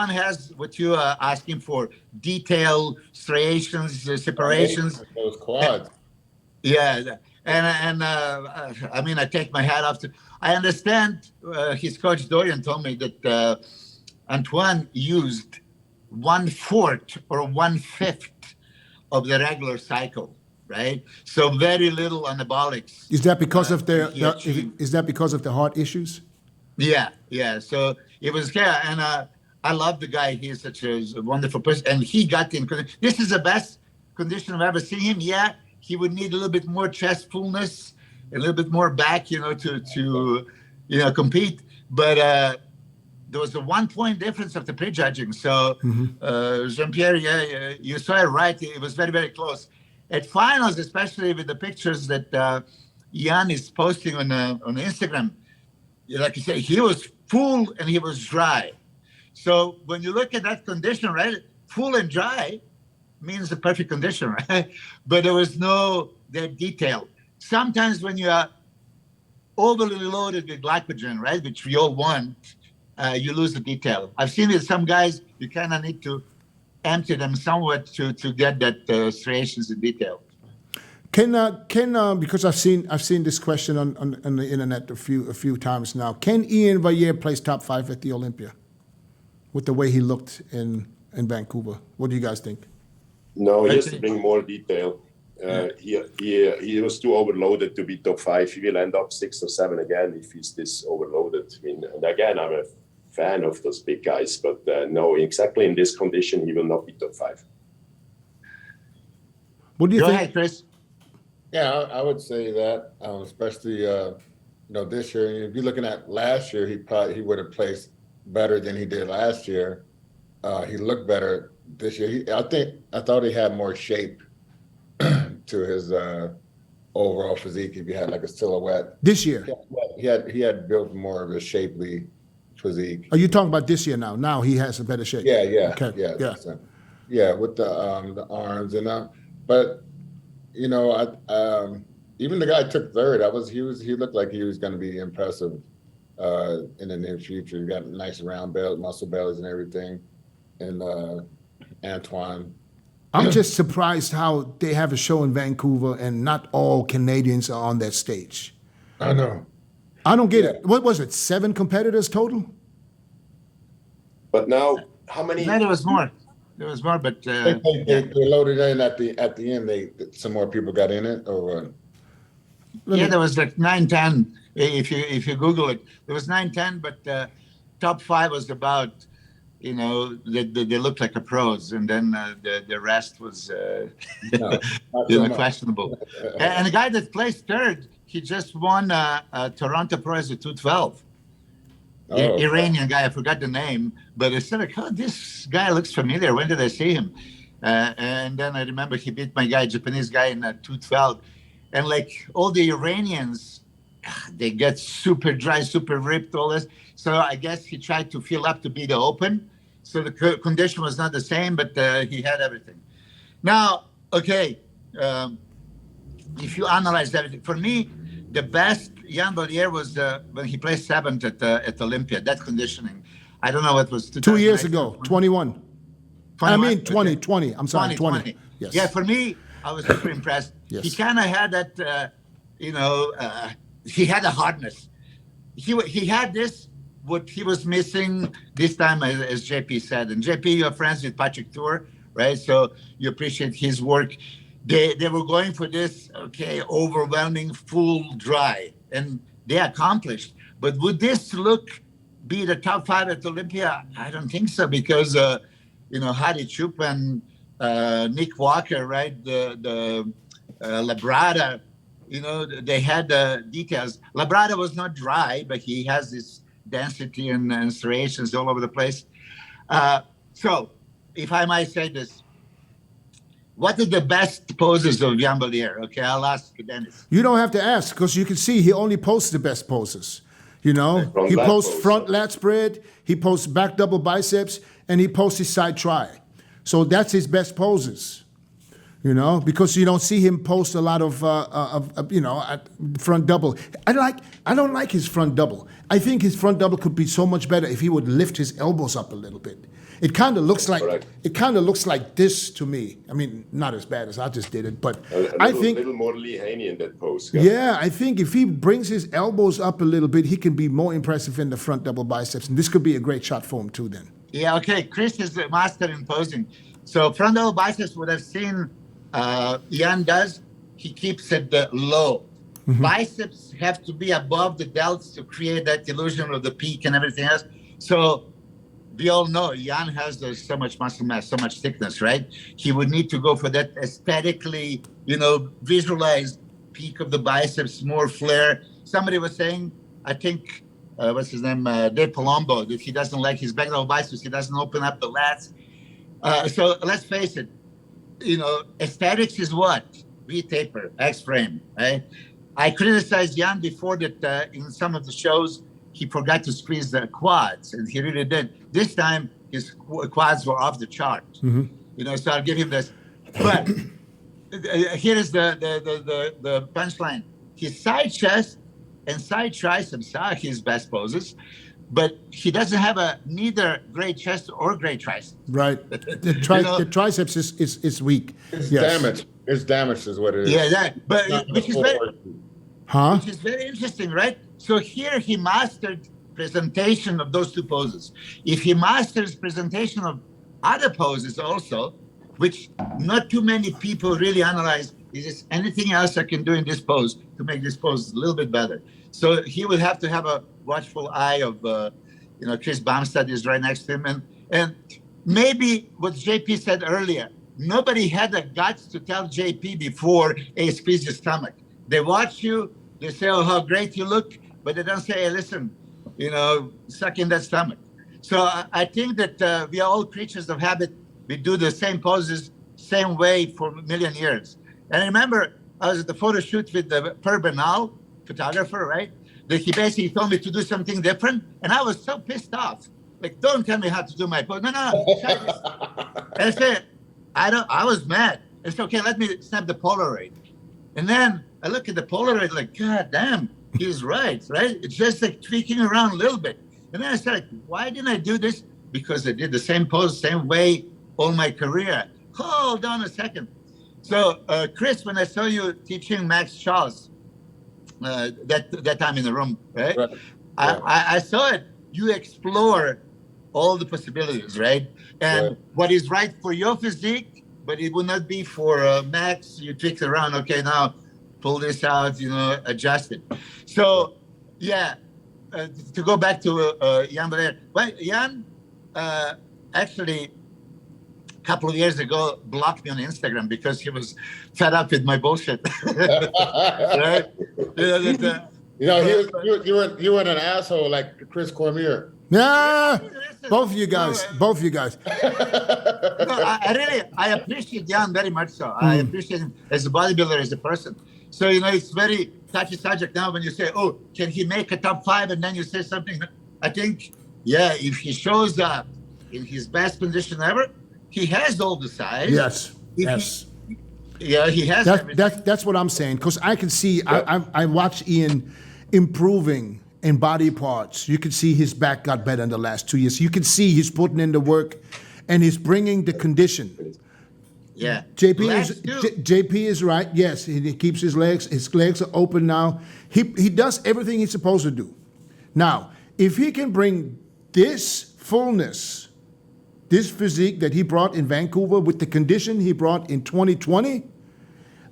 has what you are asking for: detail, striations, separations. Those quads. Yeah, and I mean, I take my hat off to. I understand. His coach Dorian told me that Antoine used 1/4 or 1/5 of the regular cycle. Right, so very little anabolics. Is that because of is that because of the heart issues? Yeah. So it was and I love the guy. He's such a wonderful person, and he got in. This is the best condition I've ever seen him. Yeah, he would need a little bit more chest fullness, a little bit more back, to compete. But there was a 1 point difference of the prejudging. So Jean-Pierre, you saw it right. It was very, very close. At finals, especially with the pictures that Jan is posting on Instagram, like you said, he was full and he was dry. So when you look at that condition, right, full and dry means the perfect condition, right? But there was no that detail. Sometimes when you are overly loaded with glycogen, right, which we all want, you lose the detail. I've seen with some guys, you kind of need to empty them somewhat to get that striations in detail. Can because I've seen this question on the internet a few times now. Can Ian Valliere place top 5 at the Olympia with the way he looked in Vancouver? What do you guys think? No, he has to bring more detail. He was too overloaded to be top 5. He will end up 6 or 7 again if he's this overloaded. I mean, and again, I'm a fan of those big guys, but no, exactly in this condition, he will not be top 5. What do you Go think? ahead, Chris. Yeah, I would say that, especially this year. If you're looking at last year, he would have placed better than he did last year. He looked better this year. I thought he had more shape to his overall physique. If you had like a silhouette This year? he had built more of a shapely physique. Are you talking about this year now? Now he has a better shape. Yeah. Okay. Yeah. Yeah, with the arms and but even the guy took third. He looked like he was going to be impressive in the near future. He got nice round muscle bellies and everything. And Antoine. I'm just surprised how they have a show in Vancouver and not all Canadians are on that stage. I know. I don't get it. What was it? 7 competitors total? But now, how many? No, there was more. There was more, but They loaded in at the end. Some more people got in it, or there was like 9-10. If you Google it, there was 9-10, but top 5 was about, they looked like a pros, and then the rest was questionable. And the guy that placed third, he just won Toronto Pro as a 212. Iranian guy, I forgot the name, but I said, this guy looks familiar. When did I see him? And then I remember he beat my guy, Japanese guy, in 212. And like all the Iranians, they get super dry, super ripped, all this. So I guess he tried to fill up to be the open. So the condition was not the same, but he had everything. Now, if you analyze everything, for me, the best Jan Valliere was when he placed 7th at Olympia. That conditioning, I don't know what was 2 years ago, 21. 21? I mean 20. I'm sorry, 20. Yes. Yeah, for me, I was super impressed. Yes. He kind of had that, he had a hardness. He had this, what he was missing this time, as JP said. And JP, you're friends with Patrick Tour, right? So you appreciate his work. they were going for this, overwhelming full dry, and they accomplished. But would this look be the top 5 at Olympia? I don't think so, because Hadi Chup and Nick Walker, right? The Labrada, they had the details. Labrada was not dry, but he has this density and striations all over the place. So, if I might say this, what are the best poses of Jan Valier? Okay, I'll ask Dennis. You don't have to ask, because you can see he only posts the best poses. He posts front lat spread, he posts back double biceps, and he posts his side try. So that's his best poses. Because you don't see him post a lot of front double. I don't like his front double. I think his front double could be so much better if he would lift his elbows up a little bit. It kind of looks like this to me. I mean, not as bad as I just did it, but I think a little more Lee Haney in that pose. Yeah, I think if he brings his elbows up a little bit, he can be more impressive in the front double biceps, and this could be a great shot for him too. Then. Yeah. Okay. Chris is the master in posing. So front double biceps would have seen Jan does. He keeps it low. Mm-hmm. Biceps have to be above the delts to create that illusion of the peak and everything else. So we all know Jan has so much muscle mass, so much thickness, right? He would need to go for that aesthetically, visualized peak of the biceps, more flare. Somebody was saying, I think, what's his name, Dave Palumbo, that he doesn't like his back double biceps. He doesn't open up the lats. So let's face it, aesthetics is what? V-taper, X-frame, right? I criticized Jan before that in some of the shows, he forgot to squeeze the quads, and he really did. This time, his quads were off the chart. Mm-hmm. So I'll give him this. But here is the punchline. His side chest and side triceps are his best poses, but he doesn't have neither great chest or great triceps. Right. The triceps is weak. It's damaged. It's damaged is what it is. Yeah, which is very interesting, right? So here he mastered presentation of those two poses. If he masters presentation of other poses also, which not too many people really analyze, is there anything else I can do in this pose to make this pose a little bit better? So he would have to have a watchful eye of, Chris Bumstead is right next to him. And maybe what JP said earlier, nobody had the guts to tell JP before, hey, squeeze your stomach. They watch you, they say, oh, how great you look, but they don't say, hey, listen, suck in that stomach. So I think that we are all creatures of habit. We do the same poses, same way for a million years. And I remember I was at the photo shoot with the Per Bernal, photographer, right? That he basically told me to do something different. And I was so pissed off. Like, don't tell me how to do my pose. No. And I said, I was mad. I said, okay, let me snap the Polaroid. And then I look at the Polaroid like, God damn, he's right? It's just like tweaking around a little bit. And then I said, why didn't I do this? Because I did the same pose, same way all my career. Hold on a second. So, Chris, when I saw you teaching Max Charles, that time in the room, right? I saw it. You explore all the possibilities, right? And what is right for your physique, but it would not be for Max. You tweak around. Okay, now pull this out. Adjust it. So, yeah. To go back to Jan Valier. Well, Jan actually a couple of years ago blocked me on Instagram because he was fed up with my bullshit. Right? You were an asshole like Chris Cormier. Yeah, both of you guys. No, I appreciate Jan very much so. I appreciate him as a bodybuilder, as a person. So, it's very touchy subject now when you say, oh, can he make a top 5? And then you say something. I think, yeah, if he shows up in his best condition ever, he has all the size. Yes. He has everything. That's what I'm saying. Because I can see, I watch Ian improving in body parts. You can see his back got better in the last 2 years. You can see he's putting in the work and he's bringing the condition. Yeah. JP is right. Yes, he keeps his legs. His legs are open now. He does everything he's supposed to do. Now, if he can bring this fullness, this physique that he brought in Vancouver with the condition he brought in 2020,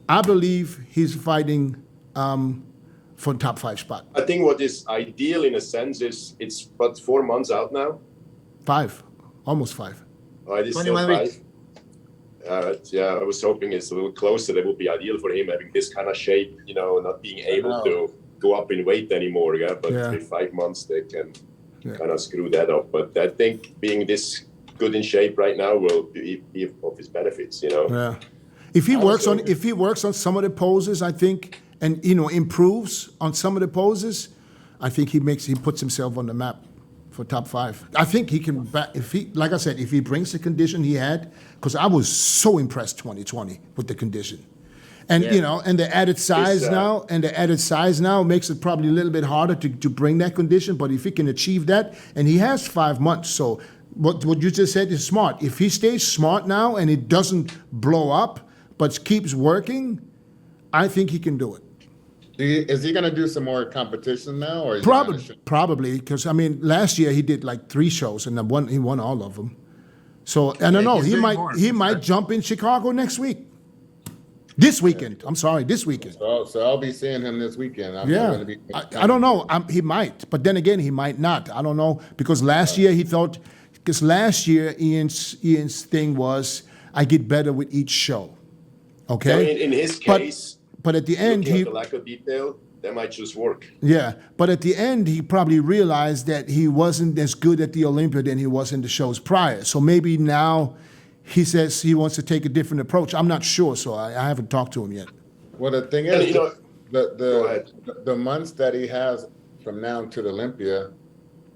I believe he's fighting for top 5 spot. I think what is ideal in a sense is it's but 4 months out now. 5, almost 5. Oh, it is still 21 5. weeks. Yeah, I was hoping it's a little closer. That would be ideal for him, having this kind of shape, not being able to go up in weight anymore. Yeah, but with 5 months, they can kind of screw that up. But I think being this good in shape right now will be of his benefits. Yeah. If he works on some of the poses, I think, and improves on some of the poses, I think he puts himself on the map for top 5. I think he can like I said, if he brings the condition he had, because I was so impressed 2020 with the condition. And and the added size now makes it probably a little bit harder to bring that condition, but if he can achieve that, and he has 5 months, so what you just said is smart. If he stays smart now and it doesn't blow up, but keeps working, I think he can do it. Is he going to do some more competition now, or Probably, because last year he did like 3 shows and he won all of them. So I don't know. He might jump in Chicago next week. This weekend. I'm sorry, this weekend. So I'll be seeing him this weekend. I don't know. He might, but then again, he might not. I don't know, because last year Ian's thing was, I get better with each show. Okay. In his case, but at the end, the lack of detail, that might just work. Yeah, but at the end, he probably realized that he wasn't as good at the Olympia than he was in the shows prior. So maybe now he says he wants to take a different approach. I'm not sure, so I haven't talked to him yet. Well, the thing is, the months that he has from now to the Olympia,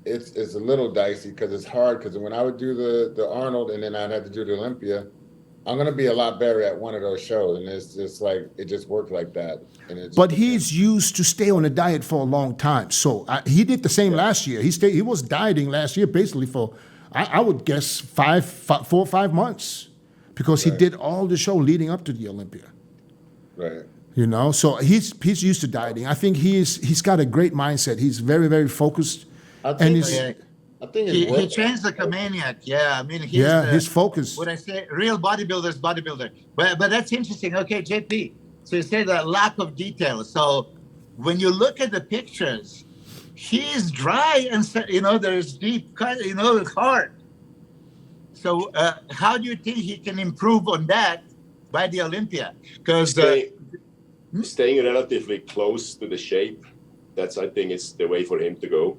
it's a little dicey because it's hard. Because when I would do the Arnold and then I'd have to do the Olympia, I'm gonna be a lot better at one of those shows, and it's just like it just worked like that. But he's used to stay on a diet for a long time, so he did the same last year. He was dieting last year basically for, I would guess 4 or 5 months, because he did all the show leading up to the Olympia. Right. So he's used to dieting. I think he's got a great mindset. He's very, very focused, I think he trains like a maniac. Yeah, his focus. What I say, real bodybuilder. But that's interesting. Okay, JP. So you say the lack of detail. So when you look at the pictures, he's dry and there's deep cut. Hard. So how do you think he can improve on that by the Olympia? Because staying relatively close to the shape, I think is the way for him to go.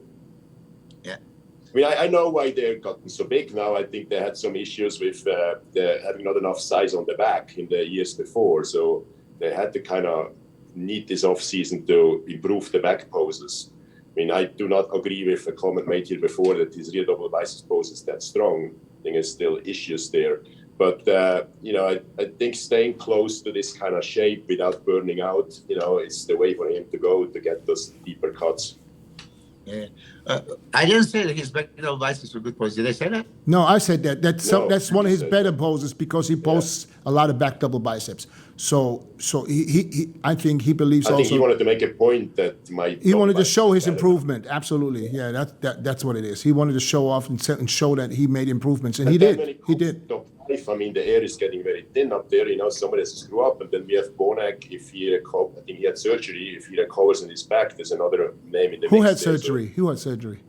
I know why they're gotten so big now. I think they had some issues with having not enough size on the back in the years before. So they had to kind of need this off season to improve the back poses. I do not agree with a comment made here before that his rear double biceps pose is that strong. I think there's still issues there. But, I think staying close to this kind of shape without burning out, is the way for him to go to get those deeper cuts. Yeah. I didn't say that his back double biceps were good poses. Did I say that? No, I said that. That's one of his better poses, because he posts a lot of back double biceps. So I think he believes also. I think he wanted to make a point that he wanted to show his improvement. Absolutely, yeah. That's what it is. He wanted to show off and show that he made improvements, and he did. He did. Top 5, the air is getting very thin up there. Somebody has to screw up, and then we have Bonac. I think he had surgery. If he recovers in his back, there's another name in the. Who had surgery? Who had surgery?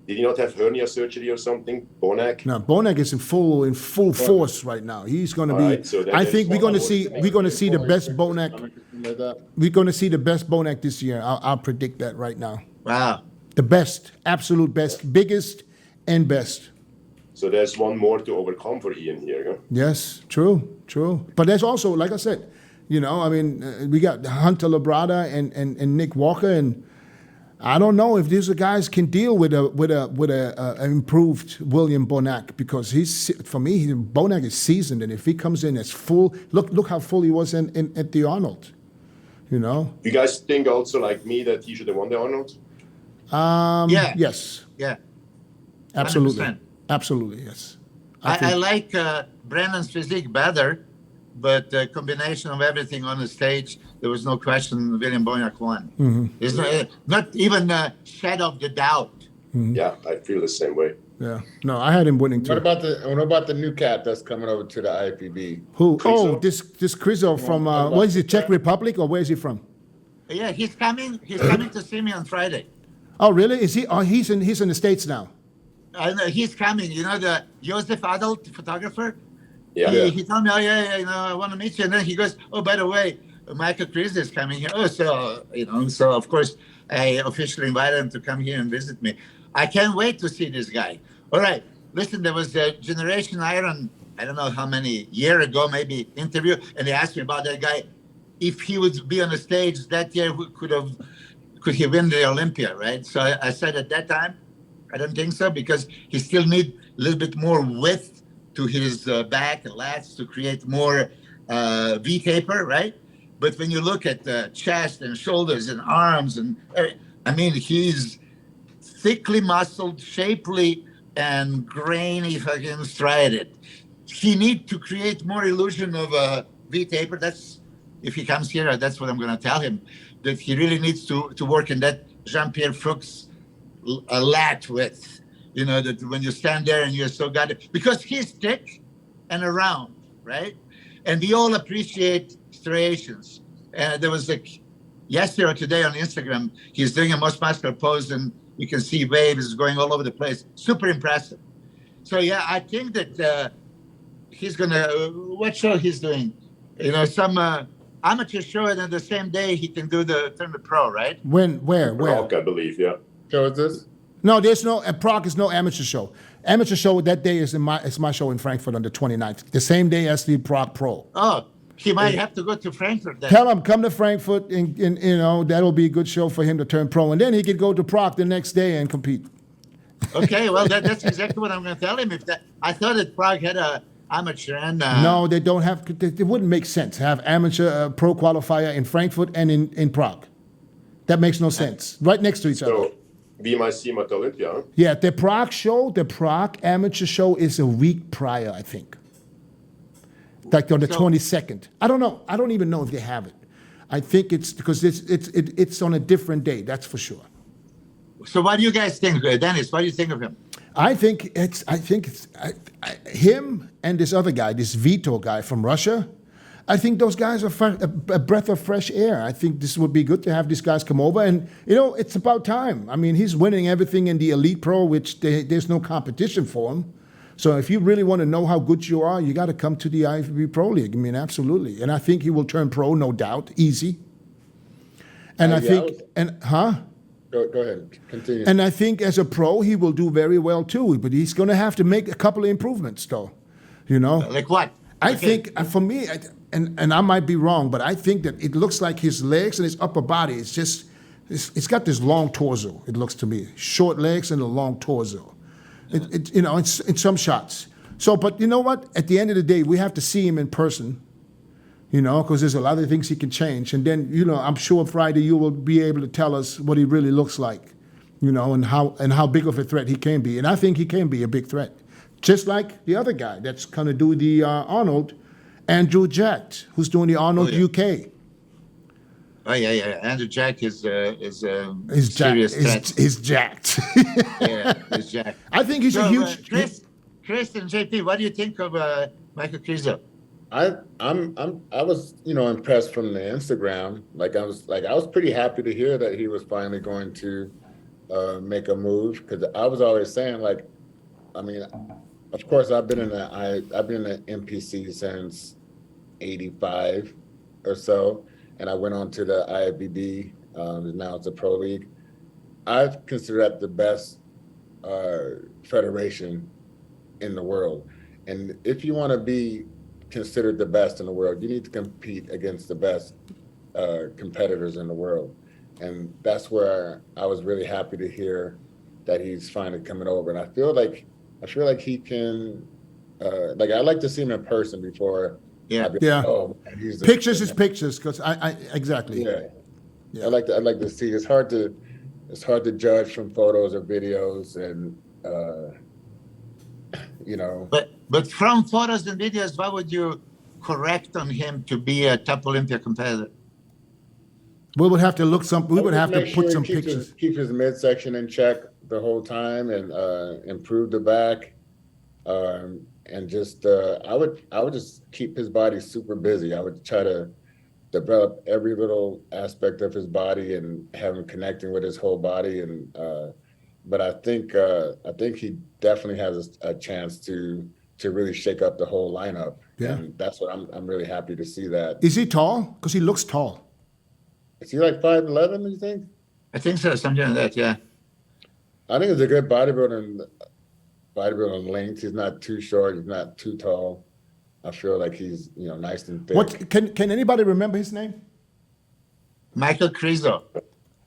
Did he not have hernia surgery or something? Bonac? No, Bonac is in full force right now. He's going to be. Right, so I think we're going to see the best Bonac. We're going to see the best Bonac this year. I'll predict that right now. Wow. The best, absolute best, biggest and best. So there's one more to overcome for Ian here. Huh? Yes, true. But there's also, like I said, we got Hunter Labrada and Nick Walker, and I don't know if these guys can deal with a improved William Bonac, because Bonac is seasoned, and if he comes in as full, look how full he was at the Arnold. You guys think also like me that he should have won the Arnold? Yeah. Yes. Yeah. Absolutely. 100%. Absolutely, yes. I like Brandon's physique better, but the combination of everything on the stage, there was no question William Bonac won. Mm-hmm. There's not even a shadow of the doubt. Mm-hmm. Yeah, I feel the same way. Yeah. No, I had him winning too. What about the new cat that's coming over to the IFBB? Who? Krizo? Oh, this Krizo from what is it? Czech Republic or where is he from? Yeah, he's coming. He's coming to see me on Friday. Oh, really? Is he? Oh, he's in the States now. I know he's coming. You know the Joseph Adult photographer. Yeah. He told me, oh yeah, you know, I want to meet you. And then he goes, oh, by the way, Michael Krizo is coming here. Oh, so so of course I officially invited him to come here and visit me. I can't wait to see this guy. All right, listen, there was a Generation Iron, I don't know how many year ago, maybe interview, and they asked me about that guy. If he would be on the stage that year, could he win the Olympia, right? So I said at that time, I don't think so, because he still need a little bit more width to his back and lats to create more V-taper, right? But when you look at the chest and shoulders and arms, and I mean, he's thickly muscled, shapely, and grainy, if I can stride it. He need to create more illusion of a V-taper. That's, if he comes here, that's what I'm going to tell him, that he really needs to work in that Jean-Pierre Fuchs lat width. You know, that when you stand there and you're so goddamn, because he's thick and around, right? And we all appreciate striations. And there was like yesterday or today on Instagram, he's doing a most muscular pose and you can see waves going all over the place. Super impressive. So yeah, I think that he's gonna, what show he's doing? You know, some amateur show, and then the same day he can do turn the pro, right? When? Where? Rock, I believe, yeah. So is this? No, there's no, Prague is no amateur show. Amateur show that day is my show in Frankfurt on the 29th, the same day as the Prague Pro. Oh, he might have to go to Frankfurt then. Tell him, come to Frankfurt, and you know, that'll be a good show for him to turn pro. And then he could go to Prague the next day and compete. Okay, well, that's exactly what I'm going to tell him. I thought that Prague had a amateur and... No, they don't have, it wouldn't make sense to have amateur pro qualifier in Frankfurt and in Prague. That makes no sense. Right next to each other. So we might see him at Olympia, huh? Yeah, the Prague amateur show is a week prior, I think. Like on the 22nd. I don't know. I don't even know if they have it. I think it's because it's on a different day. That's for sure. So what do you guys think, Dennis? What do you think of him? I think it's him and this other guy, this Vito guy from Russia. I think those guys are a breath of fresh air. I think this would be good to have these guys come over, and you know, it's about time. I mean, he's winning everything in the Elite Pro, which there's no competition for him. So if you really want to know how good you are, you got to come to the IFBB Pro League. I mean, absolutely. And I think he will turn pro, no doubt, easy. And I think, Go ahead, continue. And I think as a pro, he will do very well too. But he's going to have to make a couple of improvements, though. You know, Like what? I think for me, and I might be wrong, but I think that it looks like his legs and his upper body. It's got this long torso. It looks to me, short legs and a long torso. You know, it's in some shots. So, but you know what? At the end of the day, we have to see him in person. You know, because there's a lot of things he can change. And then, you know, I'm sure Friday you will be able to tell us what he really looks like, you know, and how big of a threat he can be. And I think he can be a big threat. Just like the other guy that's going to do the Arnold, Andrew Jack, who's doing the Arnold UK. Oh, yeah. Andrew Jack is He's serious threat. He's jacked. Yeah, he's Jack. I think he's a huge... Chris and JP, what do you think of Michael Krizo? I was, you know, impressed from the Instagram. I was pretty happy to hear that he was finally going to make a move, because I was always saying, like, I mean, of course I've been in the MPC since '85 or so, and I went on to the IFBB. Now it's a pro league. I consider that the best federation in the world, and if you want to be considered the best in the world, you need to compete against the best competitors in the world. And that's where I was really happy to hear that he's finally coming over. And I feel like he can, like, I'd like to see him in person before. Yeah. Yeah. Oh, Pictures is pictures, because I exactly. Yeah. I'd like to see. It's hard to judge from photos or videos, and you know. But from photos and videos, what would you correct on him to be a top Olympia competitor? We would have to look some. We would have to Make put sure some he keeps pictures. Keep his midsection in check. the whole time and improve the back. And just I would just keep his body super busy. I would try to develop every little aspect of his body and have him connecting with his whole body. And but I think he definitely has a chance to really shake up the whole lineup. Yeah. And that's what I'm really happy to see that. Is he tall? Because he looks tall. Is he like 5'11", you think? I think so, something like that, yeah. I think it's a good bodybuilding length. He's not too short. He's not too tall. I feel like he's, nice and thick. What can anybody remember his name? Michael Krizo.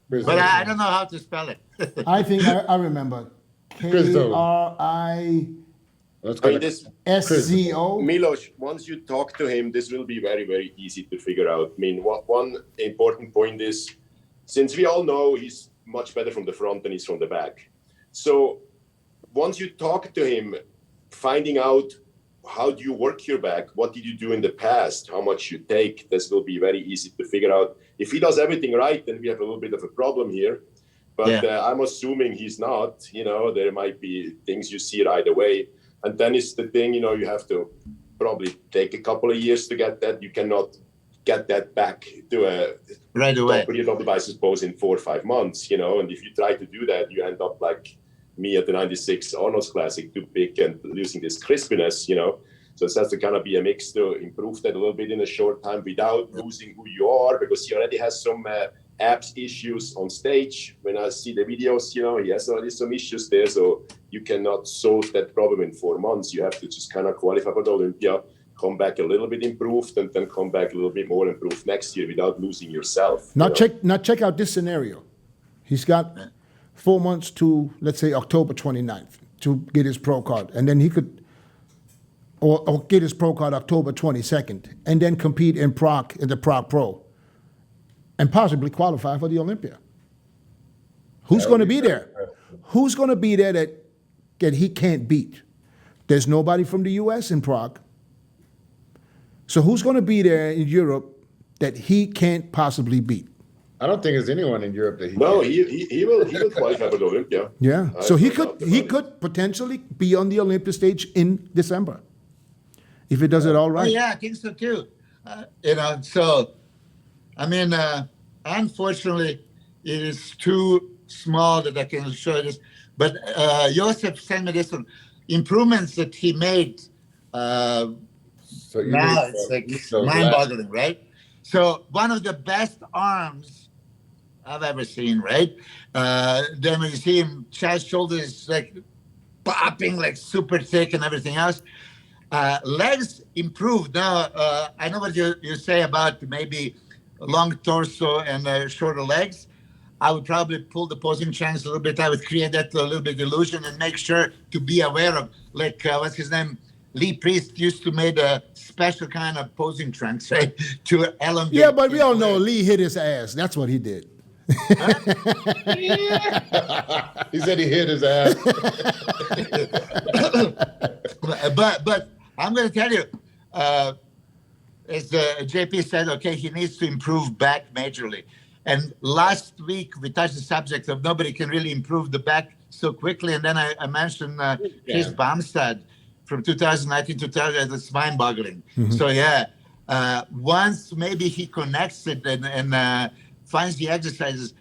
But I don't know how to spell it. I think I remember. KRISZO. Milos, once you talk to him, this will be very, very easy to figure out. I mean, one important point is, since we all know he's much better from the front than he's from the back. So once you talk to him, finding out how do you work your back, what did you do in the past, how much you take, this will be very easy to figure out. If he does everything right, then we have a little bit of a problem here. But I'm assuming he's not. There might be things you see right away. And then it's the thing, you have to probably take a couple of years to get that. You cannot get that back to a right away. Top devices pose in 4 or 5 months, And if you try to do that, you end up like me at the 96 Arnold's Classic, too big and losing this crispiness, So it has to kind of be a mix to improve that a little bit in a short time without losing who you are, because he already has some abs issues on stage. When I see the videos, he has already some issues there. So you cannot solve that problem in 4 months. You have to just kind of qualify for the Olympia, come back a little bit improved, and then come back a little bit more improved next year without losing yourself. Now check out this scenario. He's got 4 months to, let's say, October 29th to get his pro card. And then he could, or get his pro card October 22nd, and then compete in the Prague Pro, and possibly qualify for the Olympia. Who's going to be there? Who's going to be there that he can't beat? There's nobody from the U.S. in Prague. So who's going to be there in Europe that he can't possibly beat? I don't think there's anyone in Europe that he. No, he will qualify for the Olympia. Yeah, so he could potentially be on the Olympia stage in December if he does it all right. Oh, yeah, I think so too. So I mean, unfortunately, it is too small that I can show this. But Joseph sent me this one. Improvements that he made. Now it's like mind-boggling, right? So one of the best arms I've ever seen, right? Then when you see him, chest, shoulders like popping, like super thick and everything else. Legs improved. Now, I know what you say about maybe long torso and shorter legs. I would probably pull the posing trunks a little bit. I would create that a little bit illusion and make sure to be aware of, like, what's his name? Lee Priest used to make a special kind of posing trunks, right? To elongate. Yeah, but we all know Lee hit his ass. That's what he did. He said he hit his ass. But I'm going to tell you, as JP said, okay, he needs to improve back majorly. And last week we touched the subject of nobody can really improve the back so quickly. And then I mentioned Chris Bumstead from 2019 to 2000. It's mind-boggling. Mm-hmm. So yeah, once maybe he connects it and finds the exercises.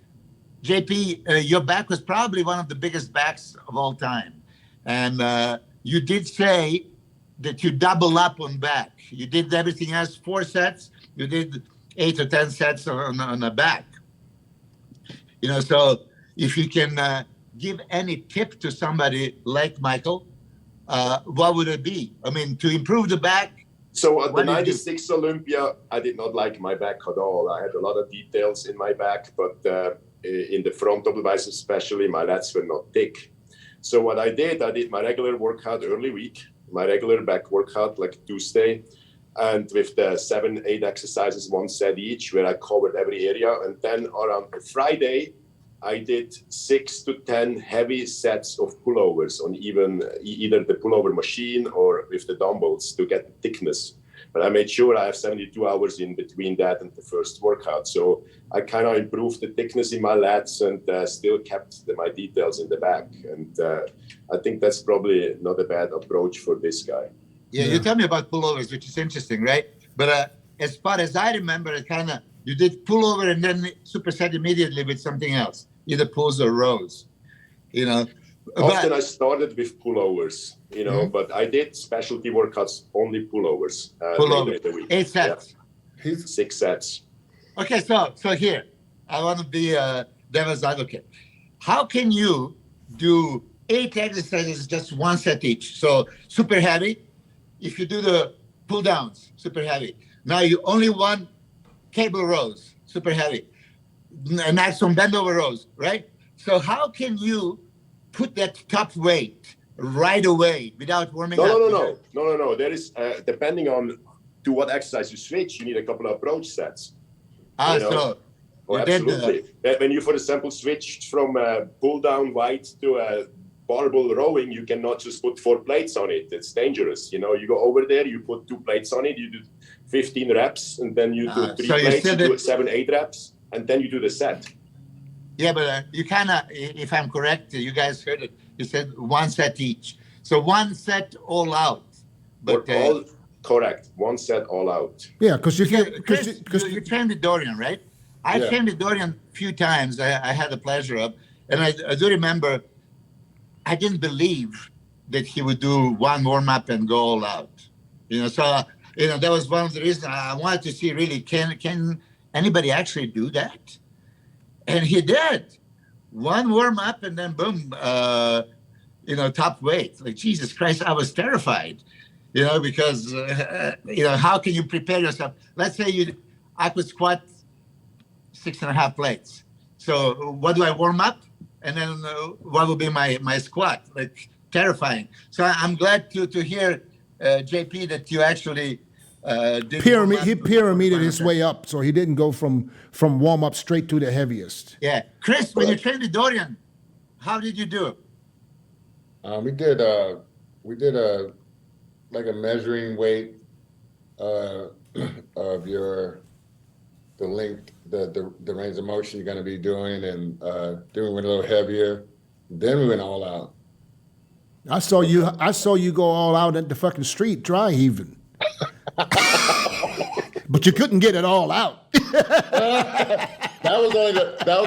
JP, your back was probably one of the biggest backs of all time. And you did say that you double up on back. You did everything else 4 sets. You did 8 or 10 sets on the back. So if you can give any tip to somebody like Michael, what would it be? I mean, to improve the back. So at the 96 Olympia, I did not like my back at all. I had a lot of details in my back, but in the front of the biceps especially, my lats were not thick. So what I did my regular workout early week, my regular back workout like Tuesday, and with the 7-8 exercises, 1 set each, where I covered every area. And then around Friday, I did 6 to 10 heavy sets of pullovers on either the pullover machine or with the dumbbells to get the thickness. But I made sure I have 72 hours in between that and the first workout. So I kind of improved the thickness in my lats and still kept my details in the back. And I think that's probably not a bad approach for this guy. Yeah, you tell me about pullovers, which is interesting, right? But as far as I remember, it kind of, you did pullover and then superset immediately with something else, either pulls or rows, you know. Often I started with pullovers, you know, but I did specialty workouts, only pullovers. Pullover, 8 sets. Yeah. 6 sets. Okay, so here, I want to be a devil's advocate. How can you do 8 exercises, just 1 set each? So super heavy. If you do the pull downs, super heavy. Now you only want cable rows, super heavy. And not some bend over rows, right? So how can you put that top weight right away without warming up? No. There is, depending on to what exercise you switch, you need a couple of approach sets. So absolutely. When you, for example, switched from pull down wide to a barbell rowing, you cannot just put 4 plates on it. It's dangerous. You know, you go over there, you put 2 plates on it, you do 15 reps, and then you do 3 plates, you do 7, 8 reps, and then you do the set. Yeah, but you kind of, if I'm correct, you guys heard it, you said 1 set each. So 1 set all out. But all correct. 1 set all out. Yeah, because you trained with Dorian, right? I trained with Dorian a few times. I had the pleasure of, and I do remember, I didn't believe that he would do 1 warm up and go all out. You know, so that was one of the reasons I wanted to see really can anybody actually do that? And he did. 1 warm up and then boom, top weight. Like, Jesus Christ, I was terrified, because, how can you prepare yourself? Let's say I could squat 6.5 plates. So what do I warm up? And then what will be my squat? Like, terrifying. So I'm glad to hear, JP, that you actually did. He pyramided his way up, so he didn't go from warm up straight to the heaviest. Yeah, Chris, when you trained with Dorian, how did you do? We did a measuring weight of the length, the range of motion you're going to be doing, and then we went a little heavier. Then we went all out. I saw you go all out at the fucking street dry heaving. But you couldn't get it all out. That was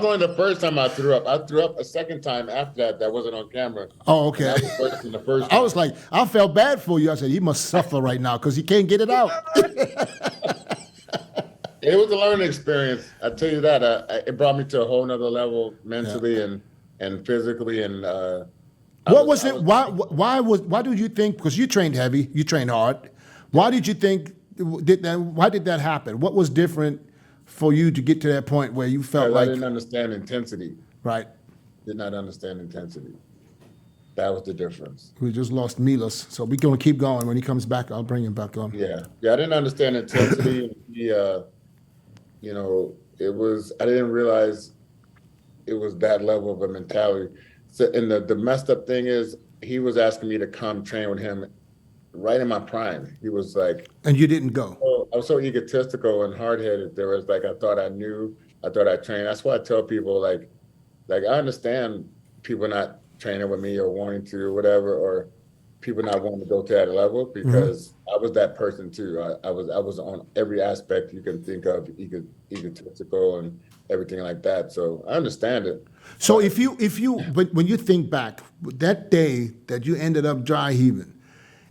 only the first time I threw up. I threw up a second time after that. That wasn't on camera. Oh, okay. That was worse than the first I was like, I felt bad for you. I said, he must suffer right now because he can't get it out. It was a learning experience. I tell you that. It brought me to a whole nother level mentally and physically. And why did you think? Because you trained heavy, you trained hard. Why did you think? Why did that happen? What was different for you to get to that point where you felt like I didn't understand intensity? Right. Did not understand intensity. That was the difference. We just lost Milos, so we're gonna keep going. When he comes back, I'll bring him back on. Yeah. I didn't understand intensity. I didn't realize it was that level of a mentality. So, and the messed up thing is, he was asking me to come train with him right in my prime. He was like, and you didn't go. I was so egotistical and hard-headed. There was I thought I knew, I thought I trained. That's why I tell people like I understand people not training with me or wanting to or whatever, or people not wanting to go to that level, because I was that person too. I was on every aspect you can think of, egotistical and everything like that. So I understand it. So when you think back, that day that you ended up dry heaving,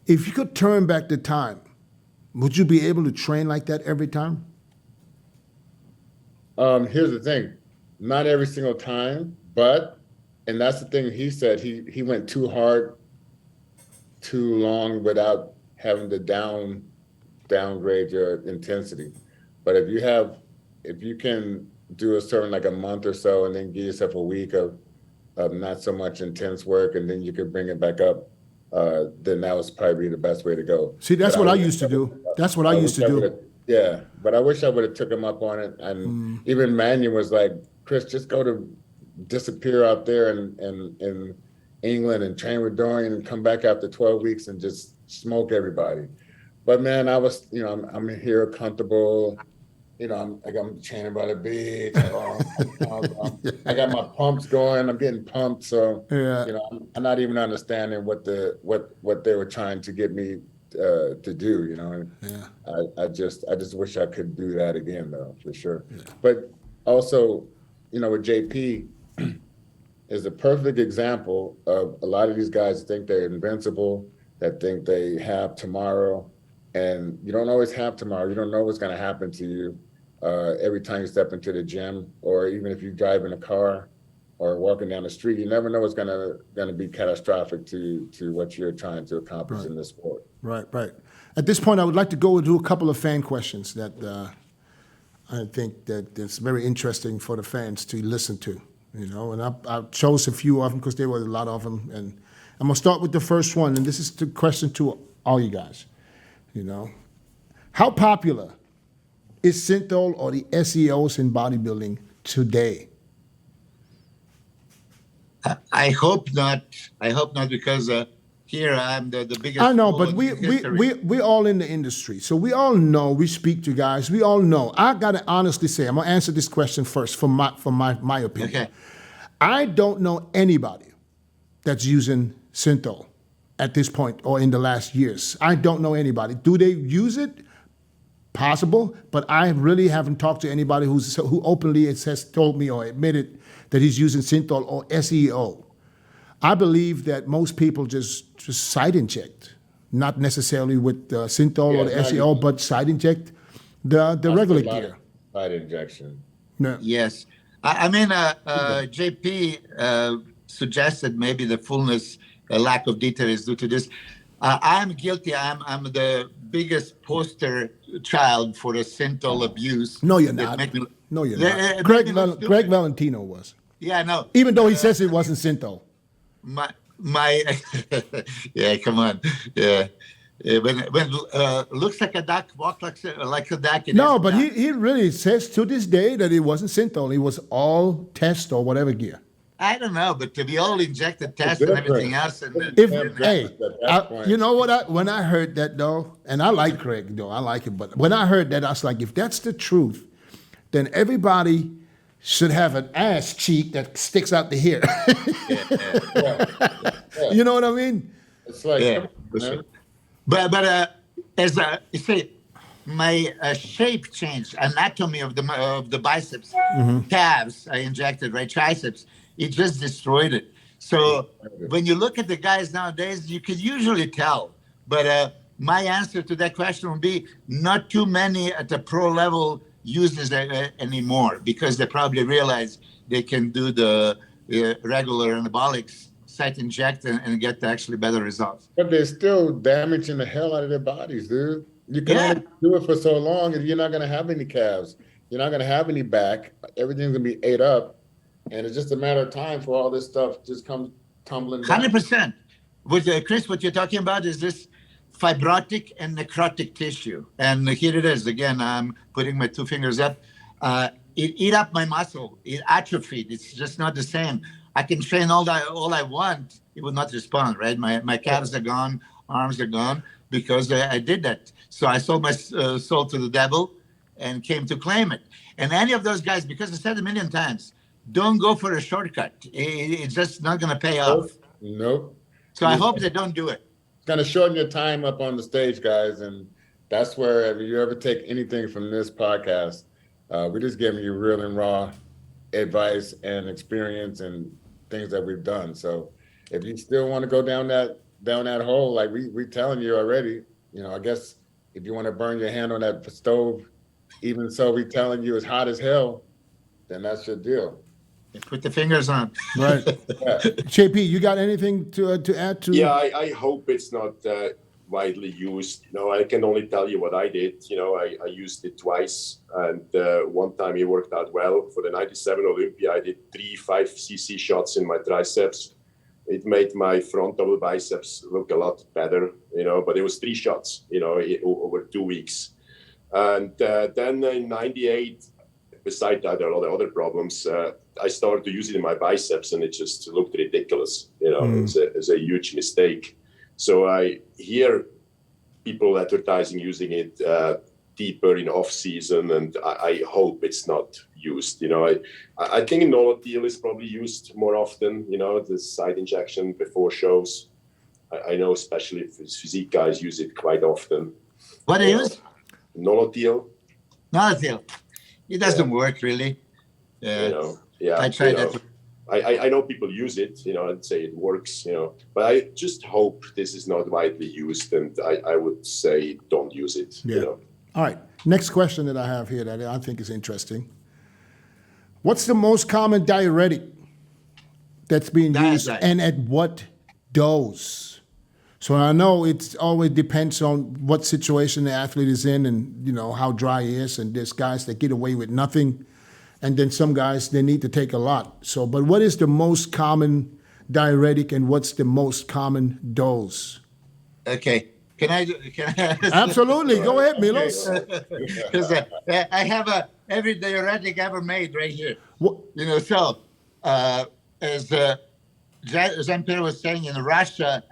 if you could turn back the time, would you be able to train like that every time? Here's the thing, not every single time, and that's the thing he said, he went too hard, too long without having to downgrade your intensity. But if you can do a certain like a month or so and then give yourself a week of not so much intense work, and then you could bring it back up, then that was probably the best way to go. See, that's what I used to do. That's what I used to do. Yeah, but I wish I would have took him up on it. And even Mannion was like, Chris, just go to disappear out there in England and train with Dorian and come back after 12 weeks and just smoke everybody. But man, I was, I'm here comfortable. I'm chaining by the beach. I got my pumps going. I'm getting pumped. So, Yeah. I'm not even understanding what they were trying to get me to do. Yeah. I just wish I could do that again, though, for sure. Yeah. But also, with JP is a perfect example of a lot of these guys think they're invincible, that think they have tomorrow, and you don't always have tomorrow. You don't know what's going to happen to you every time you step into the gym, or even if you drive in a car or walking down the street. You never know what's going to be catastrophic to what you're trying to accomplish in this sport. Right. At this point, I would like to go into a couple of fan questions that I think that it's very interesting for the fans to listen to. And I chose a few of them because there were a lot of them. And I'm going to start with the first one, and this is the question to all you guys. How popular is synthol or the SEOs in bodybuilding today? I hope not. Because here I'm the biggest. I know, but we all in the industry, so we all know. We speak to guys. We all know. I gotta honestly say, I'm gonna answer this question first from my opinion. Okay. I don't know anybody that's using synthol at this point or in the last years. I don't know anybody. Do they use it? Possible, but I really haven't talked to anybody who openly has told me or admitted that he's using synthol or SEO. I believe that most people just side inject, not necessarily with the synthol or the SEO, but side inject the regular gear. Side injection. No. Yes. I mean, JP suggested maybe the fullness, lack of detail is due to this. I'm guilty. I'm the biggest poster child for the synthol abuse. No, you're not. No, you're not. Greg Valentino was. Yeah, I know. Even though he says it wasn't synthol. My yeah, come on. Yeah. When looks like a duck, walk like a duck. No, but he really says to this day that it wasn't synthol. It was all test or whatever gear. I don't know, but we all injected test and everything else. And you know what? When I heard that though, and I like Craig though, I like it, but when I heard that, I was like, if that's the truth, then everybody should have an ass cheek that sticks out the hair. You know what I mean? It's like, but as you say, my shape changed, anatomy of the biceps, calves I injected, right, triceps. It just destroyed it. So when you look at the guys nowadays, you can usually tell. But my answer to that question would be not too many at the pro level use this anymore, because they probably realize they can do the regular anabolics, site inject, and get actually better results. But they're still damaging the hell out of their bodies, dude. You can only do it for so long, and you're not going to have any calves. You're not going to have any back. Everything's going to be ate up. And it's just a matter of time for all this stuff just comes tumbling down. 100%. Chris, what you're talking about is this fibrotic and necrotic tissue. And here it is. Again, I'm putting my two fingers up. It eat up my muscle. It atrophied. It's just not the same. I can train all I want. It would not respond, right? My calves are gone. Arms are gone because I did that. So I sold my soul to the devil and came to claim it. And any of those guys, because I said a million times, don't go for a shortcut. It's just not going to pay off. Nope. So I hope they don't do it. It's going to shorten your time up on the stage, guys. And that's where, if you ever take anything from this podcast, we're just giving you real and raw advice and experience and things that we've done. So if you still want to go down that hole, like we telling you already, I guess if you want to burn your hand on that stove, even so we telling you it's hot as hell, then that's your deal. Put the fingers on. Right. JP, you got anything to add to? Yeah, I hope it's not widely used. I can only tell you what I did. I used it twice, and one time it worked out well. For the 97 Olympia, I did 3 5cc shots in my triceps. It made my front double biceps look a lot better, but it was 3 shots, over 2 weeks. And then in 98, beside that, there are a lot of other problems. I started to use it in my biceps, and it just looked ridiculous. It's a huge mistake. So I here people advertising using it deeper in off season, and I hope it's not used. I think Nolotil is probably used more often. The side injection before shows. I know especially physique guys use it quite often. What do you use? Nolotil. Nolotil. It doesn't work really. I tried that. I know people use it, and say it works, but I just hope this is not widely used, and I would say don't use it. Yeah. All right. Next question that I have here that I think is interesting. What's the most common diuretic that's being used, and at what dose? So I know it always depends on what situation the athlete is in, and how dry he is. And there's guys that get away with nothing, and then some guys they need to take a lot. So, but what is the most common diuretic, and what's the most common dose? Okay. Can I Absolutely. Go ahead, Milos. Because I have every diuretic ever made right here. What? So as Jean-Pierre was saying, in Russia,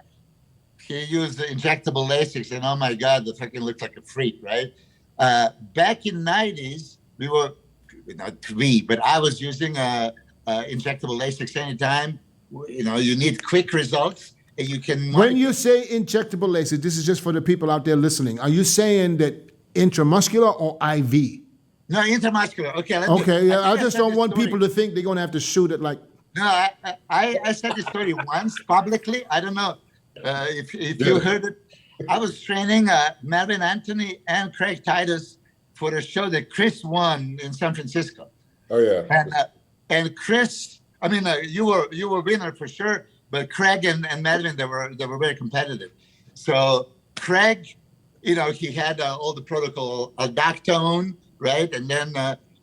he used the injectable Lasix, and oh my God, the fucking looks like a freak, right? Back in the 90s, we were, but I was using injectable Lasix anytime. You need quick results. And you can. When you say injectable Lasix, this is just for the people out there listening. Are you saying that intramuscular or IV? No, intramuscular. Okay. I just don't want people to think they're going to have to shoot it like. No, I said the story once publicly. I don't know if you heard it. I was training Melvin Anthony and Craig Titus for a show that Chris won in San Francisco. Oh yeah. And Chris, you were winner for sure. But Craig and Melvin, they were very competitive. So Craig, he had all the protocol, Dactone, right? And then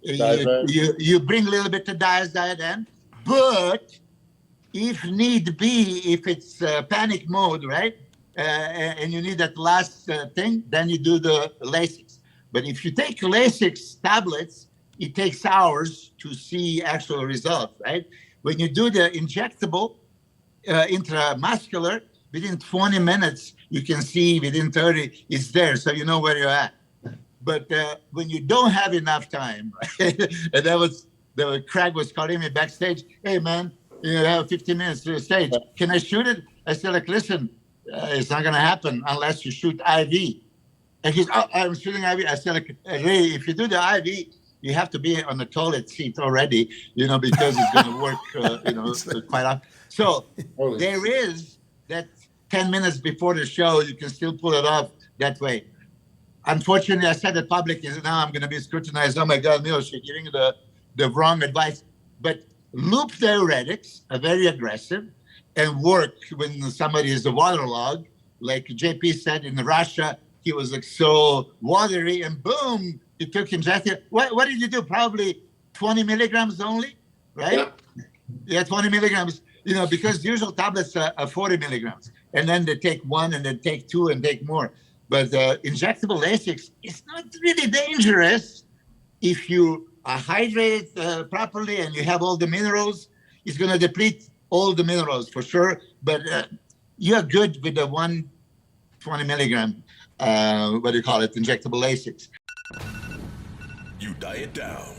you bring a little bit of diazepam, but if need be, if it's panic mode, right? And you need that last thing, then you do the Lasix. But if you take Lasix tablets, it takes hours to see actual results, right? When you do the injectable, intramuscular, within 20 minutes, you can see, within 30, it's there, so you know where you're at. But when you don't have enough time, and Craig was calling me backstage, hey man, you have 15 minutes to the stage. Can I shoot it? I said, listen, it's not gonna happen unless you shoot IV. And he's, I'm shooting IV. I said, Ray, if you do the IV, you have to be on the toilet seat already, because it's going to work, quite often. So there is that 10 minutes before the show, you can still pull it off that way. Unfortunately, I said it publicly, now I'm going to be scrutinized. Oh my God, Milos, you're giving the wrong advice. But loop diuretics are very aggressive and work when somebody is a waterlogged. Like JP said in Russia, he was so watery, and boom, he took injected. What did you do? Probably 20 milligrams only, right? Yeah, 20 milligrams, because the usual tablets are 40 milligrams. And then they take one, and then take two, and take more. But injectable Lasix is not really dangerous if you hydrate properly and you have all the minerals. It's going to deplete all the minerals for sure. But you're good with the 120 milligram, injectable Lasix. You diet down,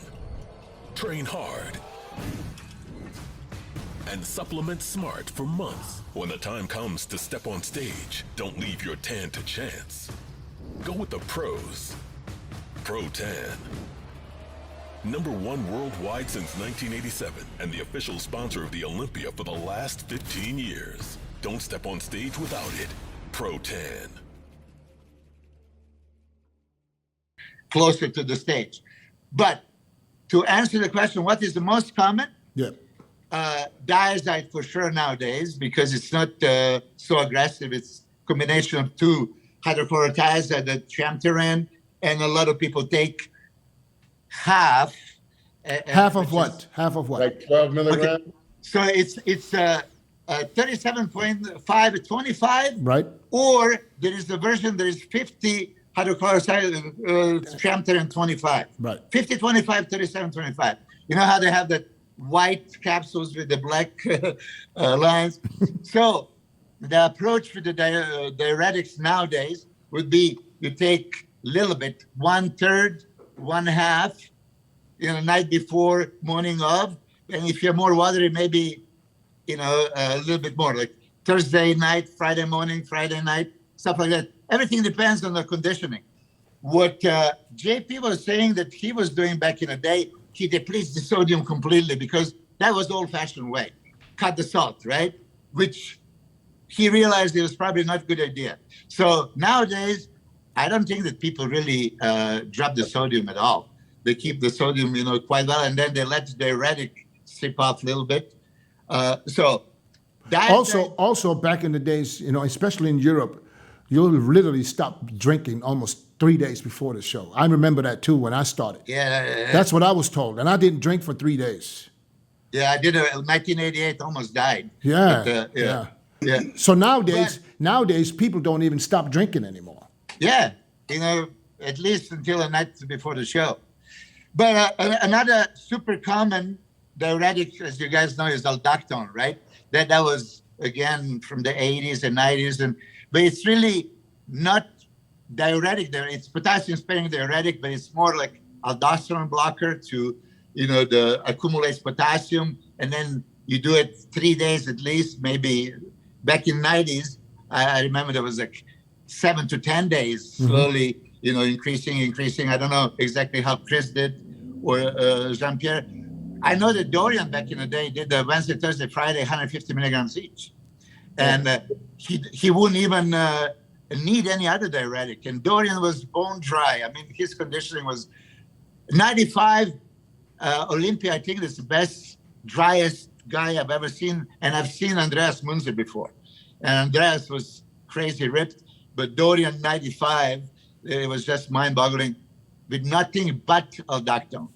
train hard, and supplement smart for months. When the time comes to step on stage, don't leave your tan to chance. Go with the pros. Pro Tan. #1 worldwide since 1987 and the official sponsor of the Olympia for the last 15 years. Don't step on stage without it. Pro Tan. Closer to the stage. But to answer the question, what is the most common? Yeah. Diazide for sure nowadays, because it's not so aggressive. It's combination of two hydrochlorothiazide, the Chamteran, and a lot of people take half. Half of what? Half of what? Like 12 milligrams? Okay. So it's 37.5 to 25. Right. Or there is the version, there is 50 hydrochlorothiazide, Chamteran 25. Right. 50, 25, 37, 25. You know how they have the white capsules with the black lines? So the approach for the diuretics nowadays would be you take a little bit, 1/3, 1/2, night before, morning of. And if you're more watery, maybe, a little bit more, like Thursday night, Friday morning, Friday night, stuff like that. Everything depends on the conditioning. What JP was saying that he was doing back in the day, he depletes the sodium completely because that was the old-fashioned way. Cut the salt, right? Which he realized it was probably not a good idea. So nowadays, I don't think that people really drop the sodium at all. They keep the sodium, quite well, and then they let the diuretic slip off a little bit. So that Also back in the days, especially in Europe, you'll literally stop drinking almost 3 days before the show. I remember that too when I started. Yeah. That's what I was told, and I didn't drink for 3 days. Yeah, I did it in 1988, almost died. Yeah, But, yeah. So nowadays people don't even stop drinking anymore. Yeah, at least until the night before the show. But another super common diuretic, as you guys know, is aldactone, right? That was, again, from the 80s and 90s. But it's really not diuretic there. It's potassium-sparing diuretic, but it's more like aldosterone blocker to, the accumulates potassium. And then you do it 3 days at least, maybe back in 90s. I remember there was like 7 to 10 days, slowly, increasing. I don't know exactly how Chris did or Jean-Pierre. I know that Dorian back in the day did the Wednesday, Thursday, Friday, 150 milligrams each. And he wouldn't even need any other diuretic. And Dorian was bone dry. I mean, his conditioning was 95. Olympia, I think, is the best, driest guy I've ever seen. And I've seen Andreas Munzer before. And Andreas was crazy ripped. But Dorian, 95, it was just mind-boggling with nothing but aldactone.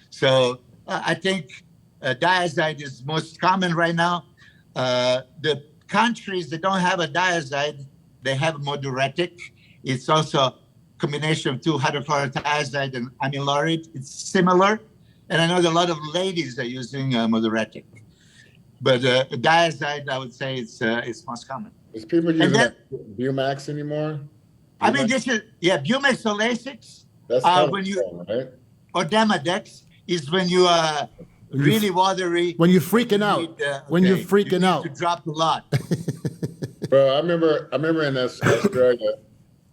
So I think diazide is most common right now. The countries that don't have a diazide, they have more diuretic. It's also a combination of 2-hydrochlorothiazide and amylorate. It's similar. And I know that a lot of ladies are using diuretic. But diazide, I would say it's most common. Is people using Bumax anymore? I mean, this is, Bumax or Lasix. That's when you, right? or Demodex is when you are really watery. When you're freaking out. When you're freaking out. To drop a lot. Bro, I remember in Australia,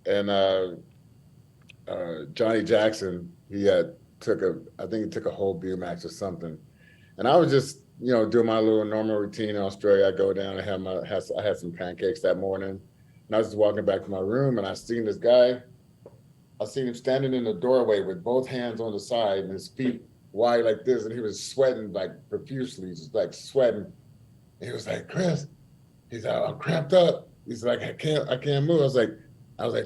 and Johnny Jackson, he took a whole Bumax or something, and I was just doing my little normal routine in Australia. I go down and I had some pancakes that morning, and I was just walking back to my room, and I seen this guy. I seen him standing in the doorway with both hands on the side and his feet wide like this, and he was sweating like profusely, just like sweating. And he was like, "Chris," he's like, "I'm cramped up." He's like, I can't move." I was like,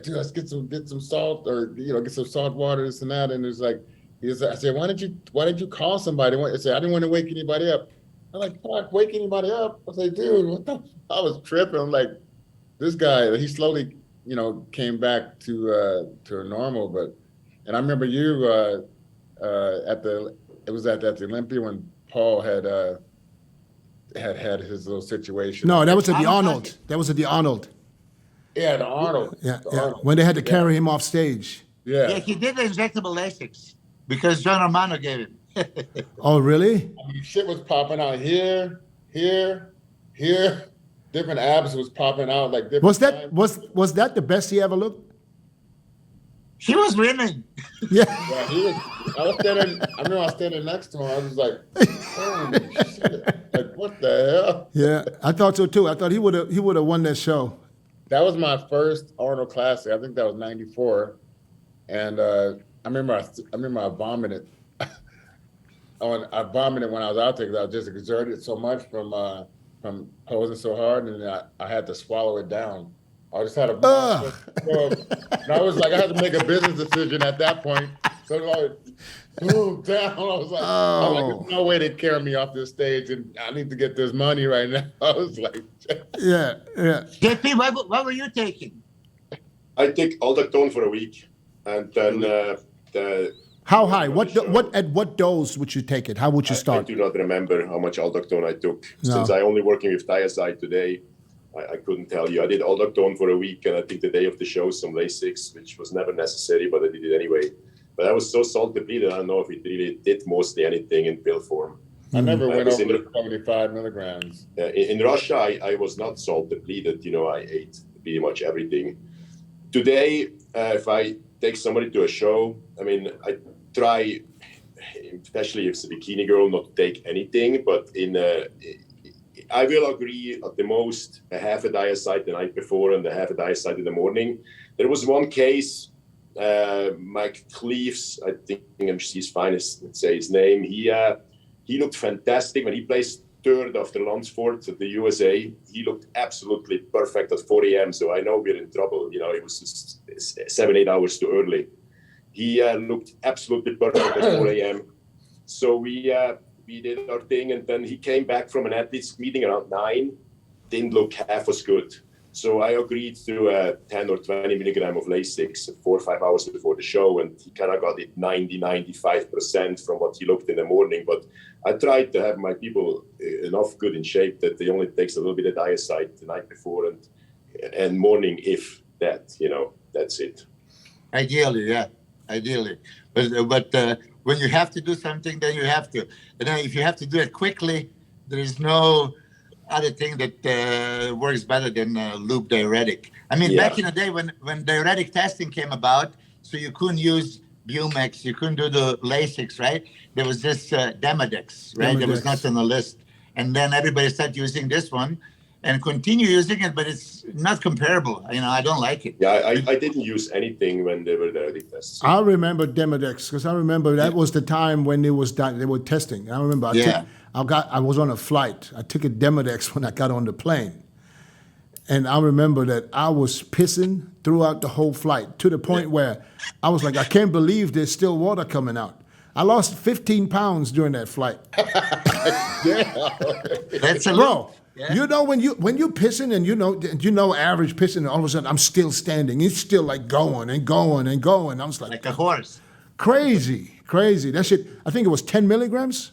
"Dude, let's get some salt or get some salt water, this and that." And it's like, I said, "Why did you call somebody?" I said, "I didn't want to wake anybody up." I'm like, "Fuck, wake anybody up?" I was like, "Dude, what the?" I was tripping. I'm like, this guy, he slowly, came back to normal. And I remember you at the Olympia when Paul had his little situation. No, that was at the Arnold. That was at the Arnold. Yeah, the Arnold. Yeah. Arnold. When they had to carry him off stage. Yeah, he did the injectable Lasix because John Romano gave him. Oh, really? I mean, shit was popping out here. Different abs was popping out like different. Was that the best he ever looked? He was winning. Yeah. Yeah, he was. I remember I was standing next to him. I was like, "Holy shit! Like, what the hell?" Yeah, I thought so too. I thought he would have won that show. That was my first Arnold Classic. I think that was '94, and I remember I vomited. I vomited when I was out there because I was just exerted so much from posing so hard, and I had to swallow it down. I just had a and I was like, I had to make a business decision at that point. So I moved down. I was like, there's no way to carry me off this stage, and I need to get this money right now. I was like, yeah. JP, what were you taking? I take aldactone for a week, and then How high? What dose would you take it? How would you start? I do not remember how much aldactone I took No. since I only working with thiazide today. I couldn't tell you. I did Aldactone for a week, and I think the day of the show, some Lasix, which was never necessary, but I did it anyway. But I was so salt depleted, I don't know if it really did mostly anything in pill form. I never went over in, the 75 milligrams. in Russia, I was not salt depleted. You know, I ate pretty much everything. Today, if I take somebody to a show, I mean, I try, especially if it's a bikini girl, not to take anything. But I will agree at the most a half a diacide the night before and a half a diacide in the morning. There was one case, Mike Cleaves, I think he's fine, let's say his name. He looked fantastic when he placed third after Lunsford at the USA. He looked absolutely perfect at 4 a.m. So I know we're in trouble. You know, it was just 7-8 hours too early. He looked absolutely perfect at 4 a.m. So we did our thing, and then he came back from an athletes meeting around 9. Didn't look half as good. So I agreed to 10 or 20 milligram of Lasix 4 or 5 hours before the show, and he kind of got it 90-95% from what he looked in the morning. But I tried to have my people enough good in shape that they only takes a little bit of diacide the night before and morning, if that, you know, that's it. Ideally, yeah, ideally. But when you have to do something, then you have to. And then if you have to do it quickly, there is no other thing that works better than loop diuretic. I mean, back in the day when diuretic testing came about, so you couldn't use Bumex, you couldn't do the Lasix, right? There was this Demodex, right? That was not on the list. And then everybody started using this one and continue using it, but it's not comparable. You know, I don't like it. Yeah, I didn't use anything when they were diuretic tests. I remember Demodex because I remember that was the time when they were testing. I remember I was on a flight. I took a Demodex when I got on the plane. And I remember that I was pissing throughout the whole flight to the point where I was like, I can't believe there's still water coming out. I lost 15 pounds during that flight. That's a Bro, you know when you pissing and you know average pissing, all of a sudden I'm still standing. It's still like going and going and going. I was like a horse. Crazy. That shit, I think it was 10 milligrams.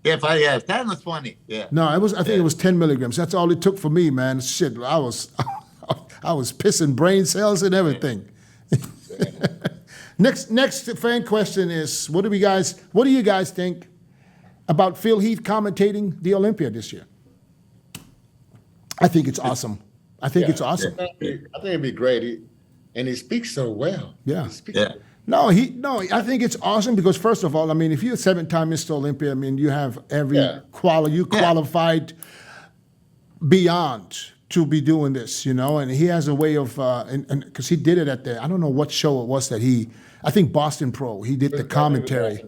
Yeah, 10 or 20. Yeah. No, I think it was 10 milligrams. That's all it took for me, man. Shit, I was pissing brain cells and everything. Next fan question is, what do you guys think about Phi Heath commentating the Olympia this year? I think it's awesome. I think it's awesome. I think it'd be great. And he speaks so well. Yeah. Yeah. I think it's awesome because first of all, I mean, if you're a 7-time Mr. Olympia, I mean, you have every qualified beyond to be doing this, you know, and he has a way of, and because he did it at I don't know what show it was that I think Boston Pro, he did the commentary.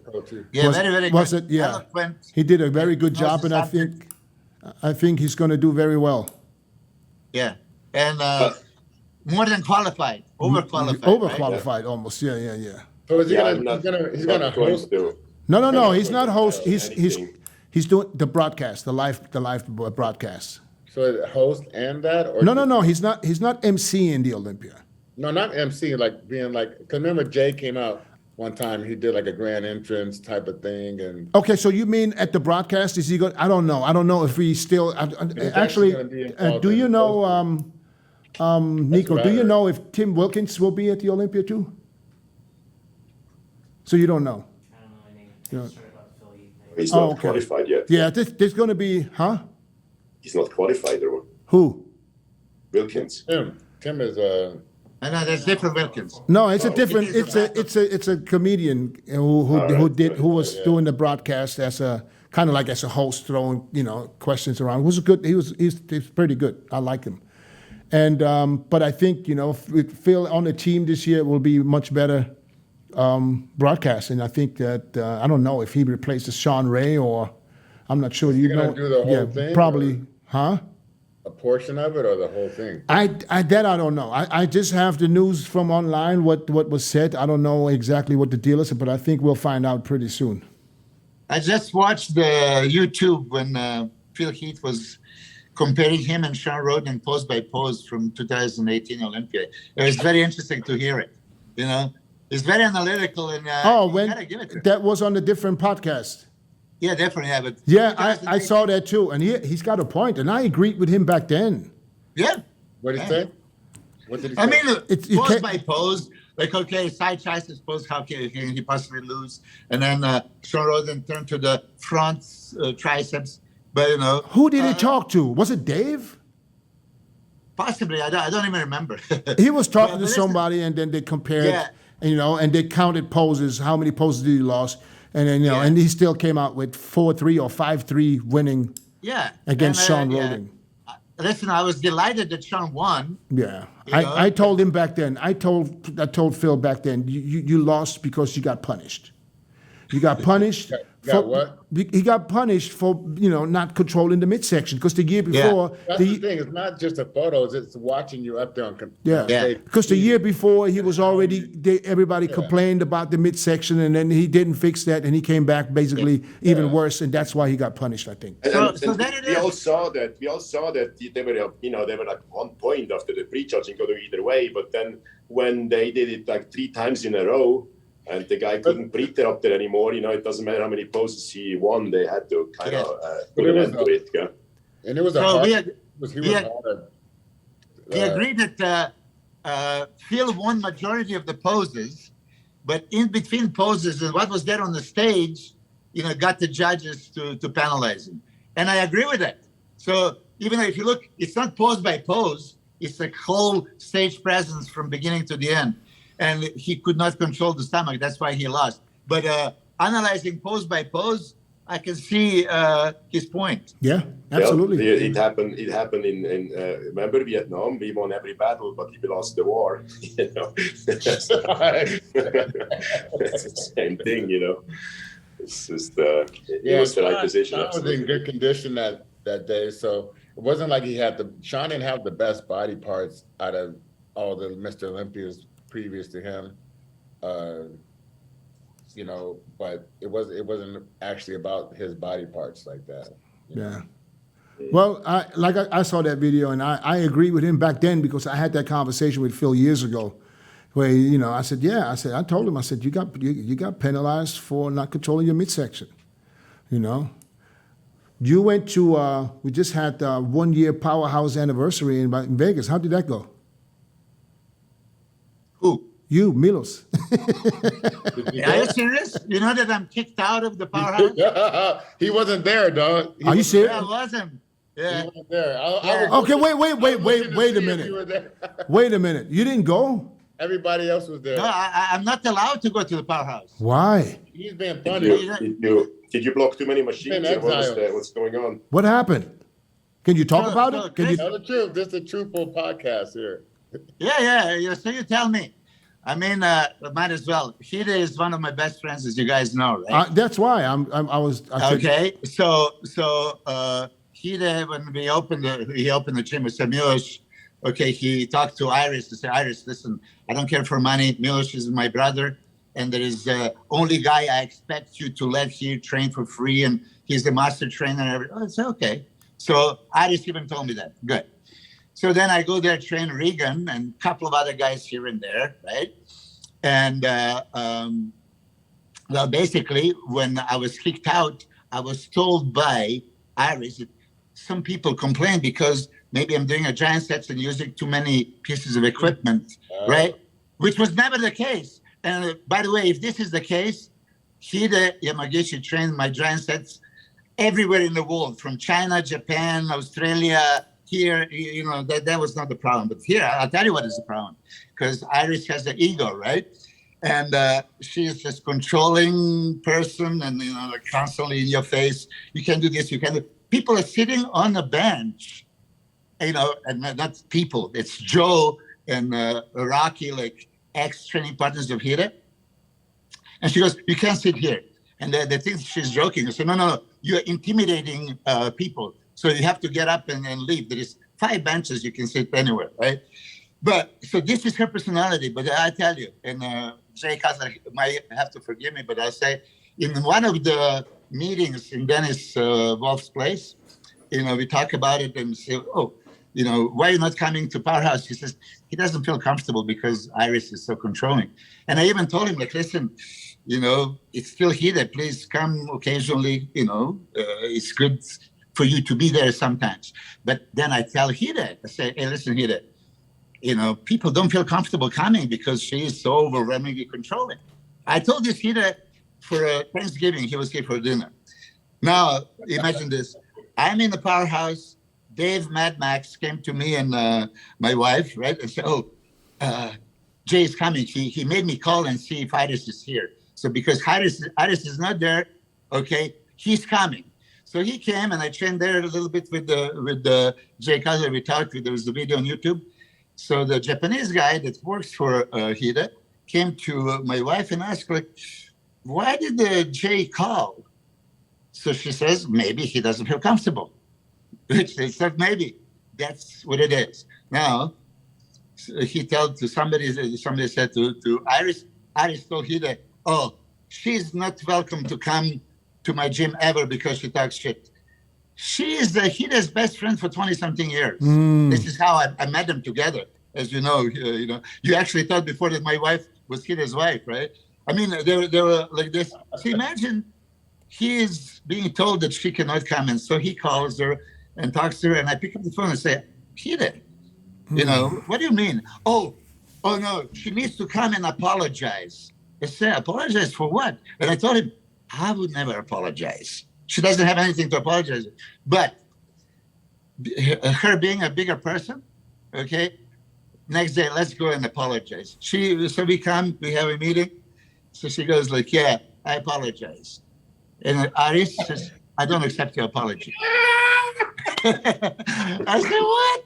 Yeah, very, very good. Was it? Yeah. Eloquent. He did a very good job, and I think he's going to do very well. Yeah. And more than qualified, overqualified. Overqualified, right? almost. Yeah. So is he's gonna host? No, he's not host. He's doing the broadcast, the live broadcast. So host and that? Or No, he's not emceeing the Olympia. No, not MC, like being like, because remember Jay came out one time, he did like a grand entrance type of thing. And okay, so you mean at the broadcast, is he going, I don't know if he still, actually, do you know, Nico, do you know if Tim Wilkins will be at the Olympia too? So you don't know? I don't know anything. I'm not sure about Phi Heath. He's not qualified yet. Yeah, there's going to be, He's not qualified, or Who? Wilkins. Tim is I know there's different Wilkins. No, it's a different. It's a comedian who was doing the broadcast as a kind of like as a host, throwing questions around. He was good. He's pretty good. I like him. And but I think with Phil on the team this year, it will be much better broadcasting. I think that I don't know if he replaces Sean Ray or I'm not sure. You know, do the whole thing, probably, a portion of it or the whole thing? I don't know. I just have the news from online, what was said. I don't know exactly what the deal is, but I think we'll find out pretty soon. I just watched the YouTube when Phi Heath was comparing him and Sean Roden pose by pose from 2018 Olympia. It was very interesting to hear it. It's very analytical and gotta give it to him. That was on a different podcast. Yeah, definitely have it. Yeah, I saw that too, and he's got a point, and I agreed with him back then. Yeah. What did he Yeah. say? What did he say? I mean, you pose can't- by pose, like, okay, side triceps pose, how can he possibly lose? And then Sean Roden turned to the front triceps. But, you know. Who did he talk to? Was it Dave? Possibly. I don't even remember. He was talking But to listen, somebody, and then they compared, Yeah. and they counted poses. How many poses did he lost? And then Yeah. and he still came out with 4-3 or 5-3 winning Yeah. against And, Sean yeah. Roden. Listen, I was delighted that Sean won. Yeah, You know? I told him back then. I told Phil back then. You lost because you got punished. You got punished. Got what? He got punished for not controlling the midsection because the year Yeah. before That's the thing. It's not just the photos. It's watching you up there on. Yeah, Yeah. because the year before he was already. Everybody complained about the midsection, and then he didn't fix that, and he came back basically even worse, and that's why he got punished, I think. So then it we is. all saw that. We all saw that they were, they were like 1 point after the pre-judging could go either way. But then when they did it like 3 times in a row, and the guy couldn't breathe it up there anymore, it doesn't matter how many poses he won, they had to kind of put an end to it. Yeah. And it was a So hard. we agreed. agreed that Phil won majority of the poses, but in between poses and what was there on the stage, got the judges to penalize him. And I agree with that. So even if you look, it's not pose by pose, it's a whole stage presence from beginning to the end. And he could not control the stomach. That's why he lost. But analyzing pose by pose, I can see his point. Yeah, absolutely. Yeah, it happened. It happened in remember Vietnam. We won every battle, but we lost the war. It's the same thing. It's just it was the right decision. Sean was in good condition that day, so it wasn't like Sean didn't have the best body parts out of all the Mr. Olympias previous to him, but it wasn't actually about his body parts like that. Yeah. Well, I saw that video, and I agree with him back then because I had that conversation with Phil years ago, where I said, I told him, I said, you got penalized for not controlling your midsection, You went to we just had 1 year Powerhouse anniversary in Vegas. How did that go? Who? You, Milos. Are you serious? You know that I'm kicked out of the Powerhouse? He wasn't there, dog. Are you serious? Yeah, I wasn't. He Yeah. wasn't there. Okay, wait a minute. Wait a minute. You didn't go? Everybody else was there. No, I'm not allowed to go to the Powerhouse. Why? He's being Did punished. you block too many machines? In Or what was exile. what's going on? What happened? Can you talk No, about no, it? Can you? Tell the truth. This is a truthful podcast here. Yeah. So you tell me. I mean, might as well. Hida is one of my best friends, as you guys know, right? That's why I said, Okay. So Hida, when he opened the gym, he said, Milos, okay, he talked to Iris to say, Iris, listen, I don't care for money. Milos is my brother. And there is the only guy I expect you to let here train for free. And he's the master trainer. I said, okay. So Iris even told me that. Good. So then I go there, train Regan and a couple of other guys here and there, right? And well, basically, when I was kicked out, I was told by Iris that some people complain because maybe I'm doing a giant sets and using too many pieces of equipment, right? Which was never the case. And by the way, if this is the case, Hida Yamagishi trained my giant sets everywhere in the world, from China, Japan, Australia, here, that was not the problem. But here, I'll tell you what is the problem. Because Iris has the ego, right? And she's just controlling person and, like constantly in your face. You can do this, you can do. People are sitting on a bench, and not people. It's Joe and Rocky, like ex-training partners of Hida. And she goes, you can't sit here. And they think she's joking. I said, no, you're intimidating people. So you have to get up and leave. There is 5 benches, you can sit anywhere, right? But so this is her personality. But I tell you, and Jay Kazler might have to forgive me, but I'll say in one of the meetings in Dennis Wolf's place, we talk about it and say, why are you not coming to Powerhouse? He says he doesn't feel comfortable because Iris is so controlling. And I even told him, like, listen, it's still here. Please come occasionally. It's good for you to be there sometimes. But then I tell Hida, I say, hey, listen, Hida, people don't feel comfortable coming because she is so overwhelmingly controlling. I told this Hida for Thanksgiving, he was here for dinner. Now, imagine this. I'm in the Powerhouse. Dave Mad Max came to me and my wife, right? And said, Jay is coming. He made me call and see if Iris is here. So because Iris is not there, okay, he's coming. So he came and I trained there a little bit with Jay Cutler. We talked. There was the video on YouTube. So the Japanese guy that works for Hida came to my wife and asked, like, why did Jay call? So she says, maybe he doesn't feel comfortable. Which they said, maybe. That's what it is. Now, he told to somebody said to Iris told Hida, she's not welcome to come to my gym ever because she talks shit. She is Hida's best friend for 20-something years. This is how I met them together. As you know, you actually thought before that my wife was Hida's wife, right? I mean, they were like this. So imagine he is being told that she cannot come, and so he calls her and talks to her, and I pick up the phone and say, Hida, what do you mean? Oh no, she needs to come and apologize. I say, apologize for what? And I told him, I would never apologize. She doesn't have anything to apologize. But her being a bigger person, okay, next day, let's go and apologize. So we come, we have a meeting. So she goes like, yeah, I apologize. And Aris says, I don't accept your apology. I said, what?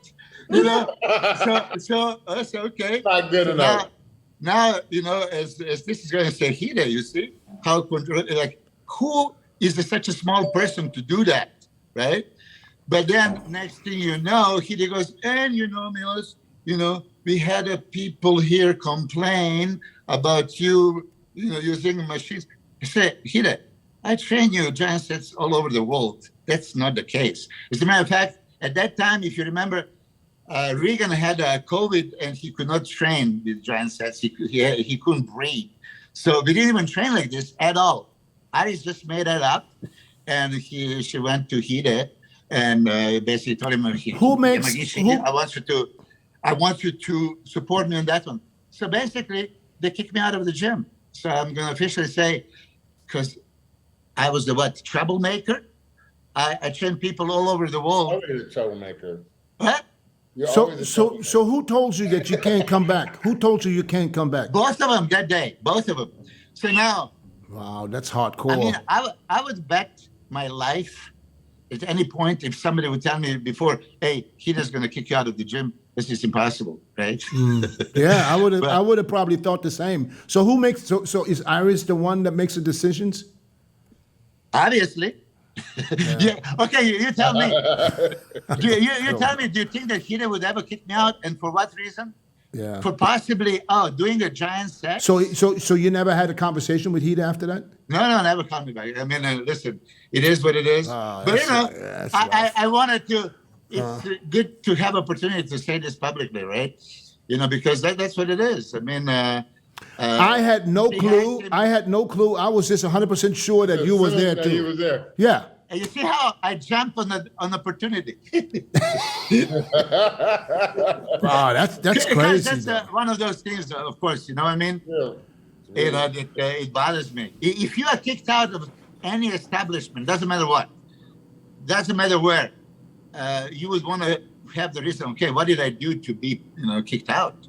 So okay. Not good enough. Now, as this is going to say Hida, you see, how who is such a small person to do that, right? But then next thing you know, Hida goes, and Milos, we had people here complain about you, using machines. I said, Hida, I train you giant sets all over the world. That's not the case. As a matter of fact, at that time, if you remember, Regan had COVID and he could not train with giant sets. He couldn't breathe. So we didn't even train like this at all. Aris just made that up, and she went to Hida and basically told him, I want you to support me on that one. So basically, they kicked me out of the gym. So I'm going to officially say, because I was the troublemaker. I train people all over the world. Always a troublemaker. What? So who told you that you can't come back? Who told you can't come back? Both of them that day. Both of them. So now. Wow, that's hardcore. I mean, I would bet my life at any point if somebody would tell me before, hey, Hida's going to kick you out of the gym. This is impossible, right? Yeah, I would have probably thought the same. So who makes? So is Iris the one that makes the decisions? Obviously. Yeah. Okay, you tell me. You tell me. Do you think that Hida would ever kick me out, and for what reason? Yeah. For possibly doing a giant set. So you never had a conversation with Hida after that? No, never called me back. I mean, listen, it is what it is. But I wanted to. It's good to have opportunity to say this publicly, right? Because that's what it is. I mean. I had no clue. I was just 100% sure that you was there too. He was there. Yeah. And you see how I jump on opportunity. Wow, that's crazy. That's one of those things, of course. You know what I mean? Yeah. It bothers me. If you are kicked out of any establishment, doesn't matter what, doesn't matter where, you would want to have the reason. Okay, what did I do to be, kicked out?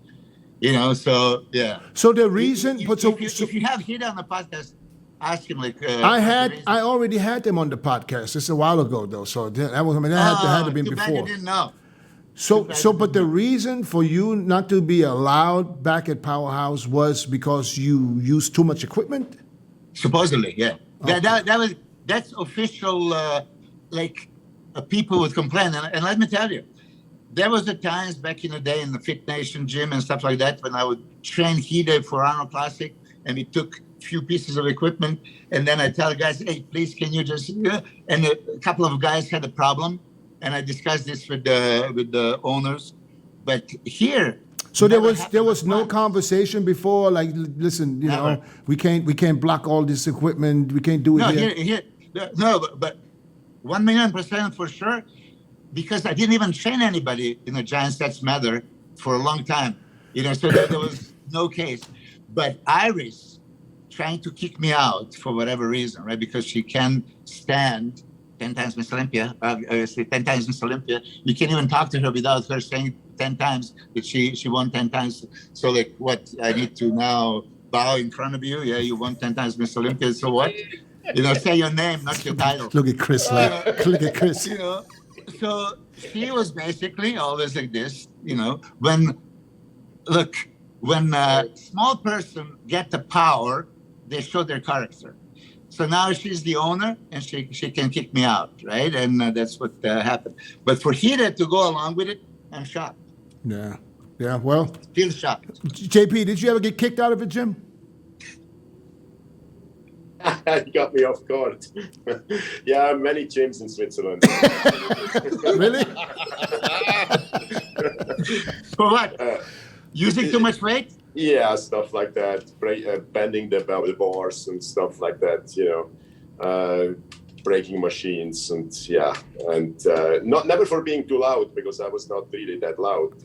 So yeah. So the reason, if you have Hida on the podcast, ask him I already had them on the podcast. It's a while ago though, so that had to be before. Bad you didn't know. But the reason for you not to be allowed back at Powerhouse was because you used too much equipment. Supposedly, yeah. Okay. That's official. People would complain, and let me tell you. There was the times back in the day in the Fit Nation gym and stuff like that when I would train Hida for Arnold Classic, and we took a few pieces of equipment, and then I tell guys, hey, please, can you just, and a couple of guys had a problem, and I discussed this with the owners, but here. So there was no conversation before, like, listen, Never. we can't block all this equipment, we can't do it here. No, but 1,000,000% for sure, because I didn't even train anybody in a giant sets matter for a long time, so there was no case. But Iris trying to kick me out for whatever reason, right? Because she can stand 10 times Miss Olympia, 10 times Miss Olympia. You can't even talk to her without her saying 10 times that she won 10 times. So like, what, I need to now bow in front of you? Yeah, you won 10 times Miss Olympia, so what? Say your name, not your title. Look at Chris. Look at Chris. So she was basically always like this, when a small person get the power, they show their character. So now she's the owner, and she can kick me out, right? And that's what happened. But for Heath to go along with it, I'm shocked. Yeah. Well, Still shocked. JP, did you ever get kicked out of a gym? You got me off guard. Yeah, many gyms in Switzerland. Really? For what? Using too much weight? Yeah, stuff like that. Bending the bars and stuff like that. Breaking machines and never for being too loud, because I was not really that loud.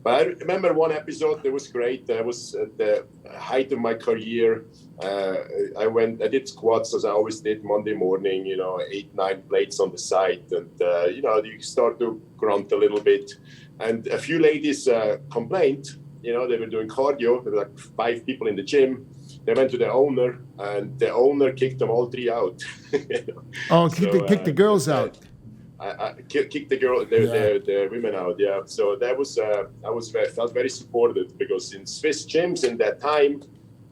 But I remember one episode that was great. I was at the height of my career. I did squats as I always did Monday morning, 8-9 plates on the side. And, you start to grunt a little bit. And a few ladies complained, they were doing cardio. There were like 5 people in the gym. They went to the owner, and the owner kicked them all 3 out. Kicked the girls out. I kicked the women out. Yeah, so that was I felt very supported, because in Swiss gyms in that time,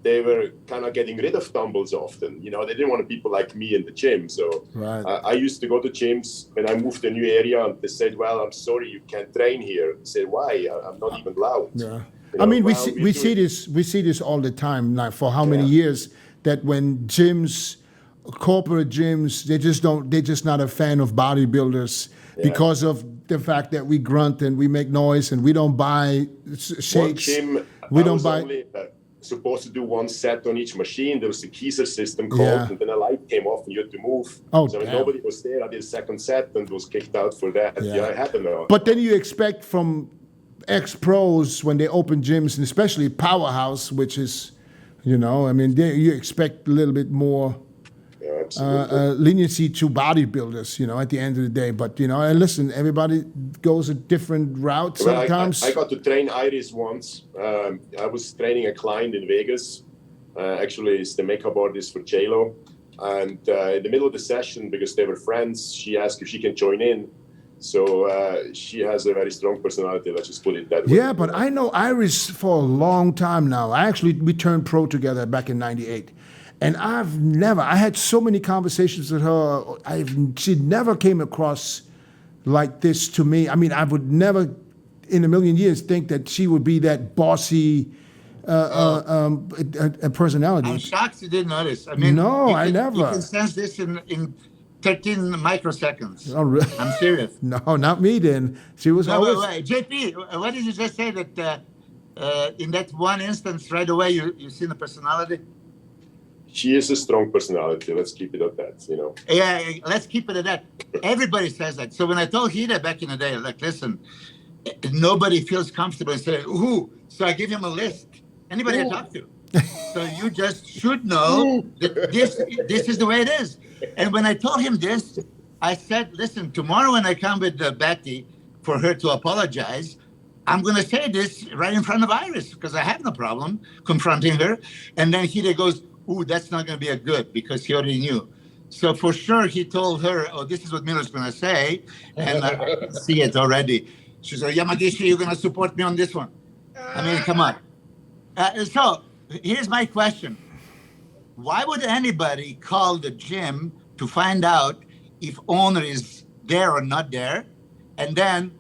they were kind of getting rid of dumbbells often. They didn't want people like me in the gym. So right. I used to go to gyms when I moved to a new area, and they said, "Well, I'm sorry, you can't train here." I said, "Why? I'm not even loud." Yeah. We see this all the time. Like, for how many years that when gyms, corporate gyms, they're just not a fan of bodybuilders because of the fact that we grunt and we make noise and we don't buy shakes. One gym, we don't buy. Only, supposed to do 1 set on each machine. There was a Kaiser system called, and then a light came off and you had to move. So when nobody was there, I did a second set and was kicked out for that. Yeah, it happened. But then you expect from ex-pros, when they open gyms, and especially Powerhouse, which is, you expect a little bit more leniency to bodybuilders, at the end of the day. But, and listen, everybody goes a different route sometimes. I got to train Iris once. I was training a client in Vegas. Actually, it's the makeup artist for J-Lo. And in the middle of the session, because they were friends, she asked if she can join in. So she has a very strong personality, let's just put it that way. Yeah, but I know Iris for a long time now. We turned pro together back in '98. And I had so many conversations with her. She never came across like this to me. I mean, I would never in a million years think that she would be that bossy a personality. I'm shocked you didn't notice. I mean, no, I never. You can sense this in 13 microseconds. Oh, really? I'm serious. No, not me then. She was always... Wait. JP, what did you just say that in that one instance right away you see the personality? She is a strong personality. Let's keep it at that, Yeah, let's keep it at that. Everybody says that. So when I told Heath back in the day, like, listen, nobody feels comfortable and say, who? So I give him a list. Anybody I talk to. So you just should know that this is the way it is. And when I told him this, I said, listen, tomorrow when I come with Betty for her to apologize, I'm going to say this right in front of Iris, because I have no problem confronting her. And then Heath goes, ooh, that's not going to be a good, because he already knew. So for sure, he told her, oh, this is what Milos is going to say. And I can see it already. She said, Yamagishi, you're going to support me on this one. I mean, come on. So here's my question. Why would anybody call the gym to find out if owner is there or not there? And then,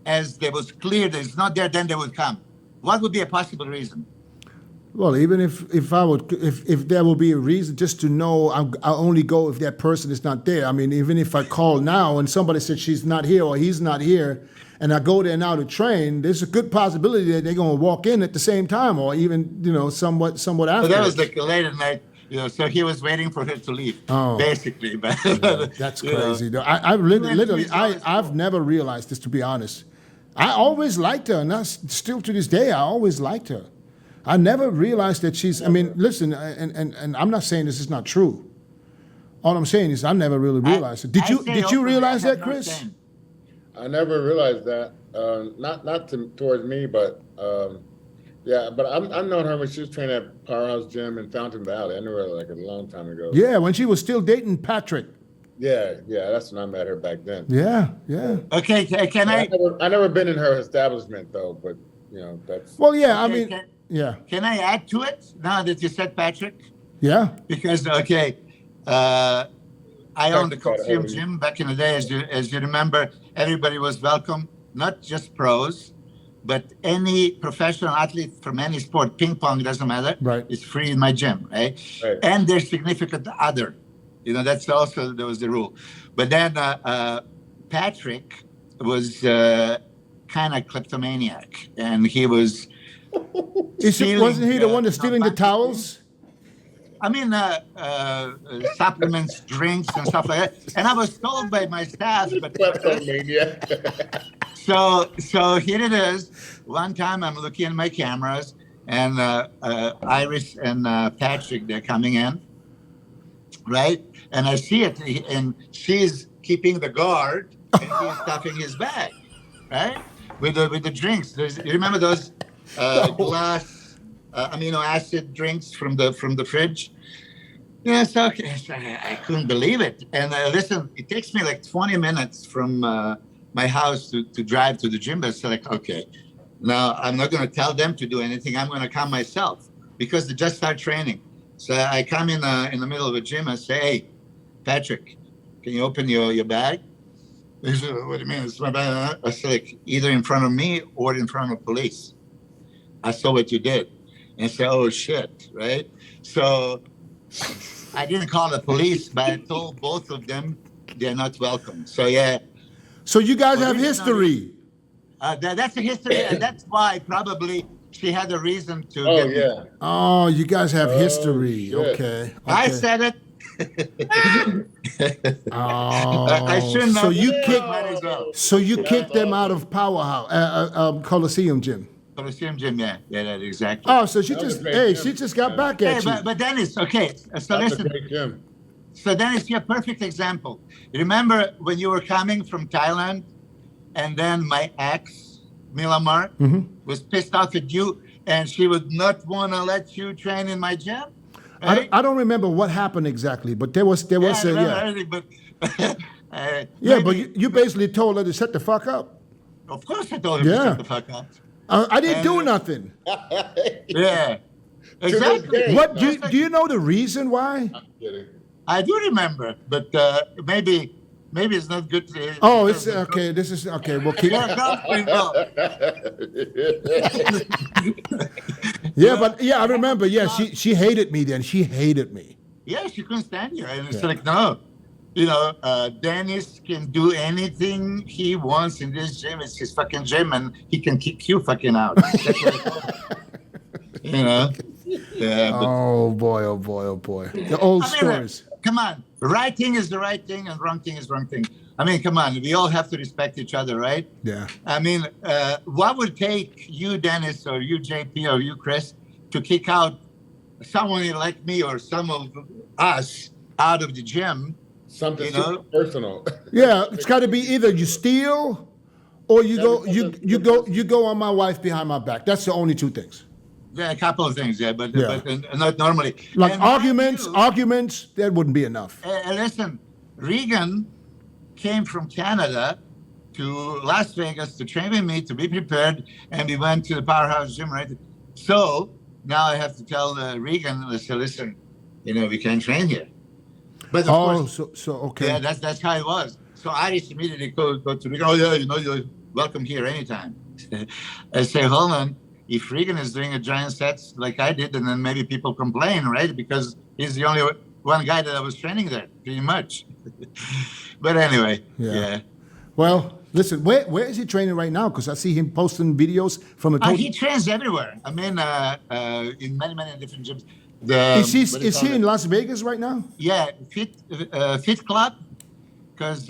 as there was clear that it's not there, then they would come. What would be a possible reason? Well, even if there will be a reason, just to know, I'll only go if that person is not there. I mean, even if I call now and somebody said she's not here or he's not here, and I go there now to train, there's a good possibility that they're going to walk in at the same time, or even somewhat after. So that was like late at night. So he was waiting for her to leave, Oh. basically. But That's you know. crazy. Though. I literally, It's always I've cool. never realized this, to be honest. I always liked her, and that's still to this day, I always liked her. I never realized that she's, I mean, listen, and I'm not saying this is not true. All I'm saying is I never really realized it. Did I you say did you openly, realize I have that, no Chris? shame. I never realized that. Towards me, but yeah. But I've known her when she was training at Powerhouse Gym in Fountain Valley. I knew her like a long time ago. Yeah, when she was still dating Patrick. Yeah. That's when I met her back then. Yeah. Okay, can I? I never been in her establishment though, but that's. Well, yeah, I Okay, mean, yeah. Can I add to it now that you said Patrick? Yeah. Because I owned the Coliseum Gym back in the day, as you remember. Everybody was welcome, not just pros, but any professional athlete from any sport. Ping pong doesn't matter. Right. It's free in my gym, right? And their significant other. That's also there was the rule. But then Patrick was kind of kleptomaniac, and he was. Wasn't he the one that's stealing the towels? I mean, supplements, drinks, and stuff like that. And I was told by my staff, but so here it is. One time I'm looking at my cameras, and Iris and Patrick, they're coming in, right? And I see it, and she's keeping the guard, and he's stuffing his bag, right? With the drinks. You remember those glass amino acid drinks from the fridge? Yes, okay. I couldn't believe it. And listen, it takes me like 20 minutes from my house to drive to the gym. But it's like, okay, now I'm not going to tell them to do anything. I'm going to come myself because they just start training. So I come in the middle of the gym and say, hey, Patrick, can you open your bag? He said, what do you mean? It's my bag. I said, like, either in front of me or in front of police. I saw what you did. And say, oh, shit, right? So I didn't call the police, but I told both of them they're not welcome. So, yeah. So you guys have history. That's a history, and that's why probably she had a reason to Oh get me. yeah. Oh, you guys have history. shit. Okay. I said it. Oh, I shouldn't so have. you kicked. Might as well. So you kicked them out of Powerhouse, Coliseum Gym. Coliseum Gym, yeah, that exactly. Oh, so she That was just, great hey, gym. she just got back Hey, at you. but Dennis, okay. So That's a listen. great gym. So Dennis, you're a perfect example. Remember when you were coming from Thailand, and then my ex, Milamar, was pissed off at you, and she would not want to let you train in my gym. Right? I don't remember what happened exactly, but there was I a, remember yeah. everything, but Yeah, but maybe- you basically told her to shut the fuck up. of course I told him to Yeah. shut the fuck up. I didn't do And- nothing. Yeah, exactly. day. What do you know the reason why? I'm kidding. I do remember, but maybe it's not good. Oh, it's okay. This is okay. We'll keep. Yeah, Yeah, but yeah, I remember. Yeah, she hated me then. She hated me. yeah, she couldn't stand you, and it's like no, Dennis can do anything he wants in this gym. It's his fucking gym, and he can kick you fucking out. That's what I told her. Yeah, but Oh boy! Oh boy! Oh boy! The old I mean, stories. come on, right thing is the right thing, and wrong thing is wrong thing. I mean, come on, we all have to respect each other, right? Yeah. I mean, what would take you, Dennis, or you, JP, or you, Chris, to kick out someone like me or some of us out of the gym? Something You know? super personal. Yeah, it's got to be either you steal, or you go on my wife behind my back. That's the only two things. Yeah, a couple of things, yeah, but Yeah. not normally. Like And mind arguments, that wouldn't be enough. you, listen, Regan came from Canada to Las Vegas to train with me, to be prepared, and we went to the Powerhouse Gym, right? So now I have to tell Regan, listen, we can't train here. But of Oh, course, so okay. yeah, that's how it was. So Iris immediately go to Regan. Oh yeah, you're welcome here anytime. I say, hold on. If Regan is doing a giant sets like I did, and then maybe people complain, right? Because he's the only one guy that I was training there, pretty much. But anyway, yeah. Well, listen, where is he training right now? Because I see him posting videos from a He trains everywhere. I mean, in many different gyms. Is he in Las Vegas right now? Yeah, Fit Club, because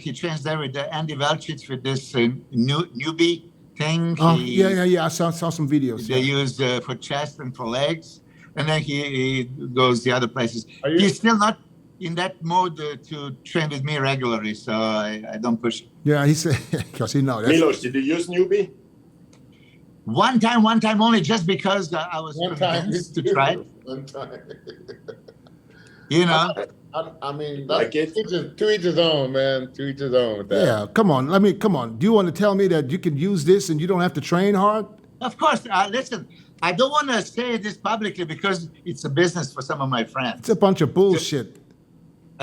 he trains there with Andy Velchich with this newbie thing. Oh, yeah. I saw some videos. They use for chest and for legs, and then he goes the other places. He's still not in that mode to train with me regularly, so I don't push it. Yeah, he said, because he knows. Milos, did you use newbie? One time only, just because I was convinced to try it. One time. You know. I mean, Like it? to each his own, man. To each his own with that. Yeah, come on. Come on. Do you want to tell me that you can use this and you don't have to train hard? Of course. Listen, I don't want to say this publicly because it's a business for some of my friends. It's a bunch of bullshit.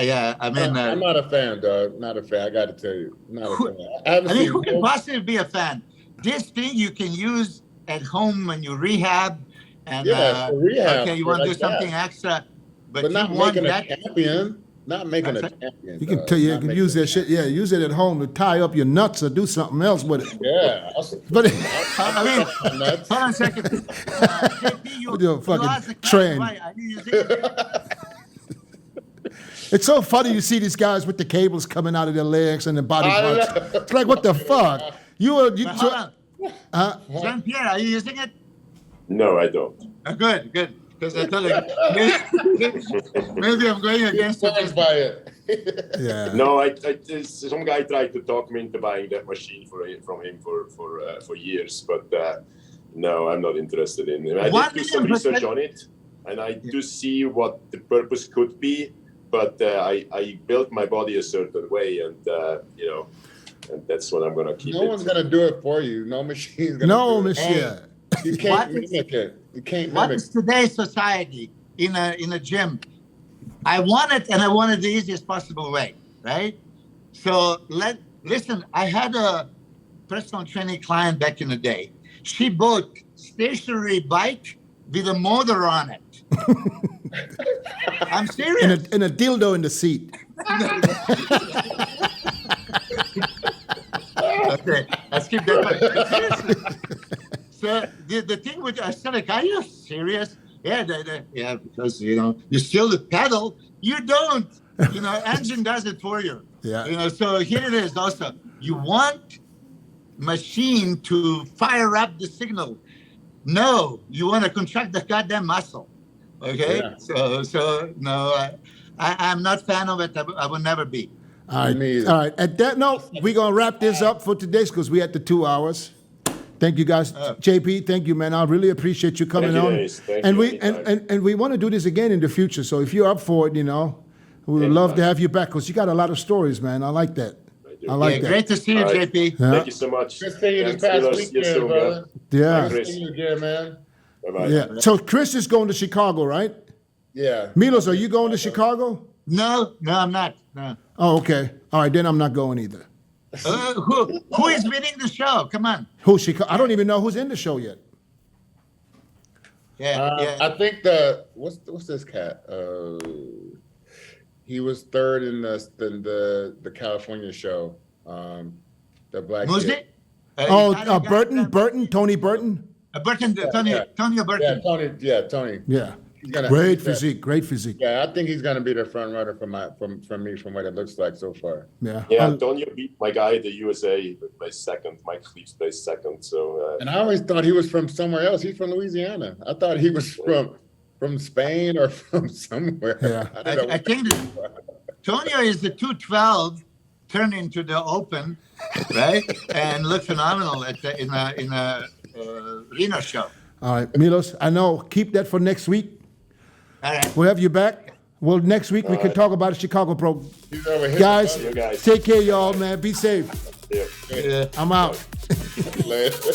Yeah, I mean, I'm not a fan, dog. Not a fan. I got to tell you, not a fan. I mean, who can possibly be a fan? This thing you can use at home when you rehab, and for rehab, okay, you want to do something extra, but not you want making that a champion. Not making a champion. You can tell you can use that shit. Yeah, use it at home to tie up your nuts or do something else with it. Yeah. But I mean, hold on a second. JP, you fucking asked the question train. why I didn't use it. It's so funny you see these guys with the cables coming out of their legs and their body parts. It's like, what the fuck? Hold on. Jean-Pierre, are you using it? No, I don't. Good. Because I told you, maybe I'm going against Surprised by it. Yeah. No, some guy tried to talk me into buying that machine from him for years, but no, I'm not interested in it. I did do some research on it, and I do see what the purpose could be, but I built my body a certain way, and and that's what I'm gonna keep. No one's gonna do it for you. No machine's gonna. No do it. machine. You can't mimic it. You can't What mimic. is today's society in a gym? I want it, and I want it the easiest possible way, right? So listen. I had a personal training client back in the day. She bought stationary bike with a motor on it. I'm serious. And a dildo in the seat. Okay, let's keep that. So the thing with I said, like, are you serious? Yeah, yeah, because you still pedal. You don't. Engine does it for you. Yeah. So here it is. Also, you want machine to fire up the signal. No, you want to contract the goddamn muscle. Okay. Yeah. So no, I'm not fan of it. I will never be. All right. At that note, we're gonna wrap this up for today because we're at the 2 hours. Thank you guys, JP. Thank you, man. I really appreciate you coming on. Thank you. And we want to do this again in the future. So if you're up for it, we would love to have you back because you got a lot of stories, man. I like that. I like that. Great to see you, JP. Thank you so much. Good seeing you this past weekend, brother. Yeah. Good seeing you again, man. Bye-bye. Yeah. So Chris is going to Chicago, right? Yeah. Milos, are you going to Chicago? No, I'm not. No. Oh, okay. All right, then I'm not going either. Who is winning the show? Come on. Who Chicago? I don't even know who's in the show yet. Yeah. I think what's this cat? He was third in the California show. The black Muzi? kid. Burton, Tony Burton. Tony Burton. Tony. Yeah. Great physique. Yeah, I think he's gonna be the front runner from me from what it looks like so far. Yeah. Yeah, Antonio beat my guy at the USA by second. Mike Fleets placed second. So. And I always thought he was from somewhere else. He's from Louisiana. I thought he was from Spain or from somewhere. Yeah. I think Tonio is the 212 turned into the open, right? And looked phenomenal in a Reno show. All right, Milos. I know. Keep that for next week. All right. We'll have you back. Well, next week we can talk about the Chicago Pro. Guys, take care, y'all, man. Be safe. Yeah. I'm out. Later.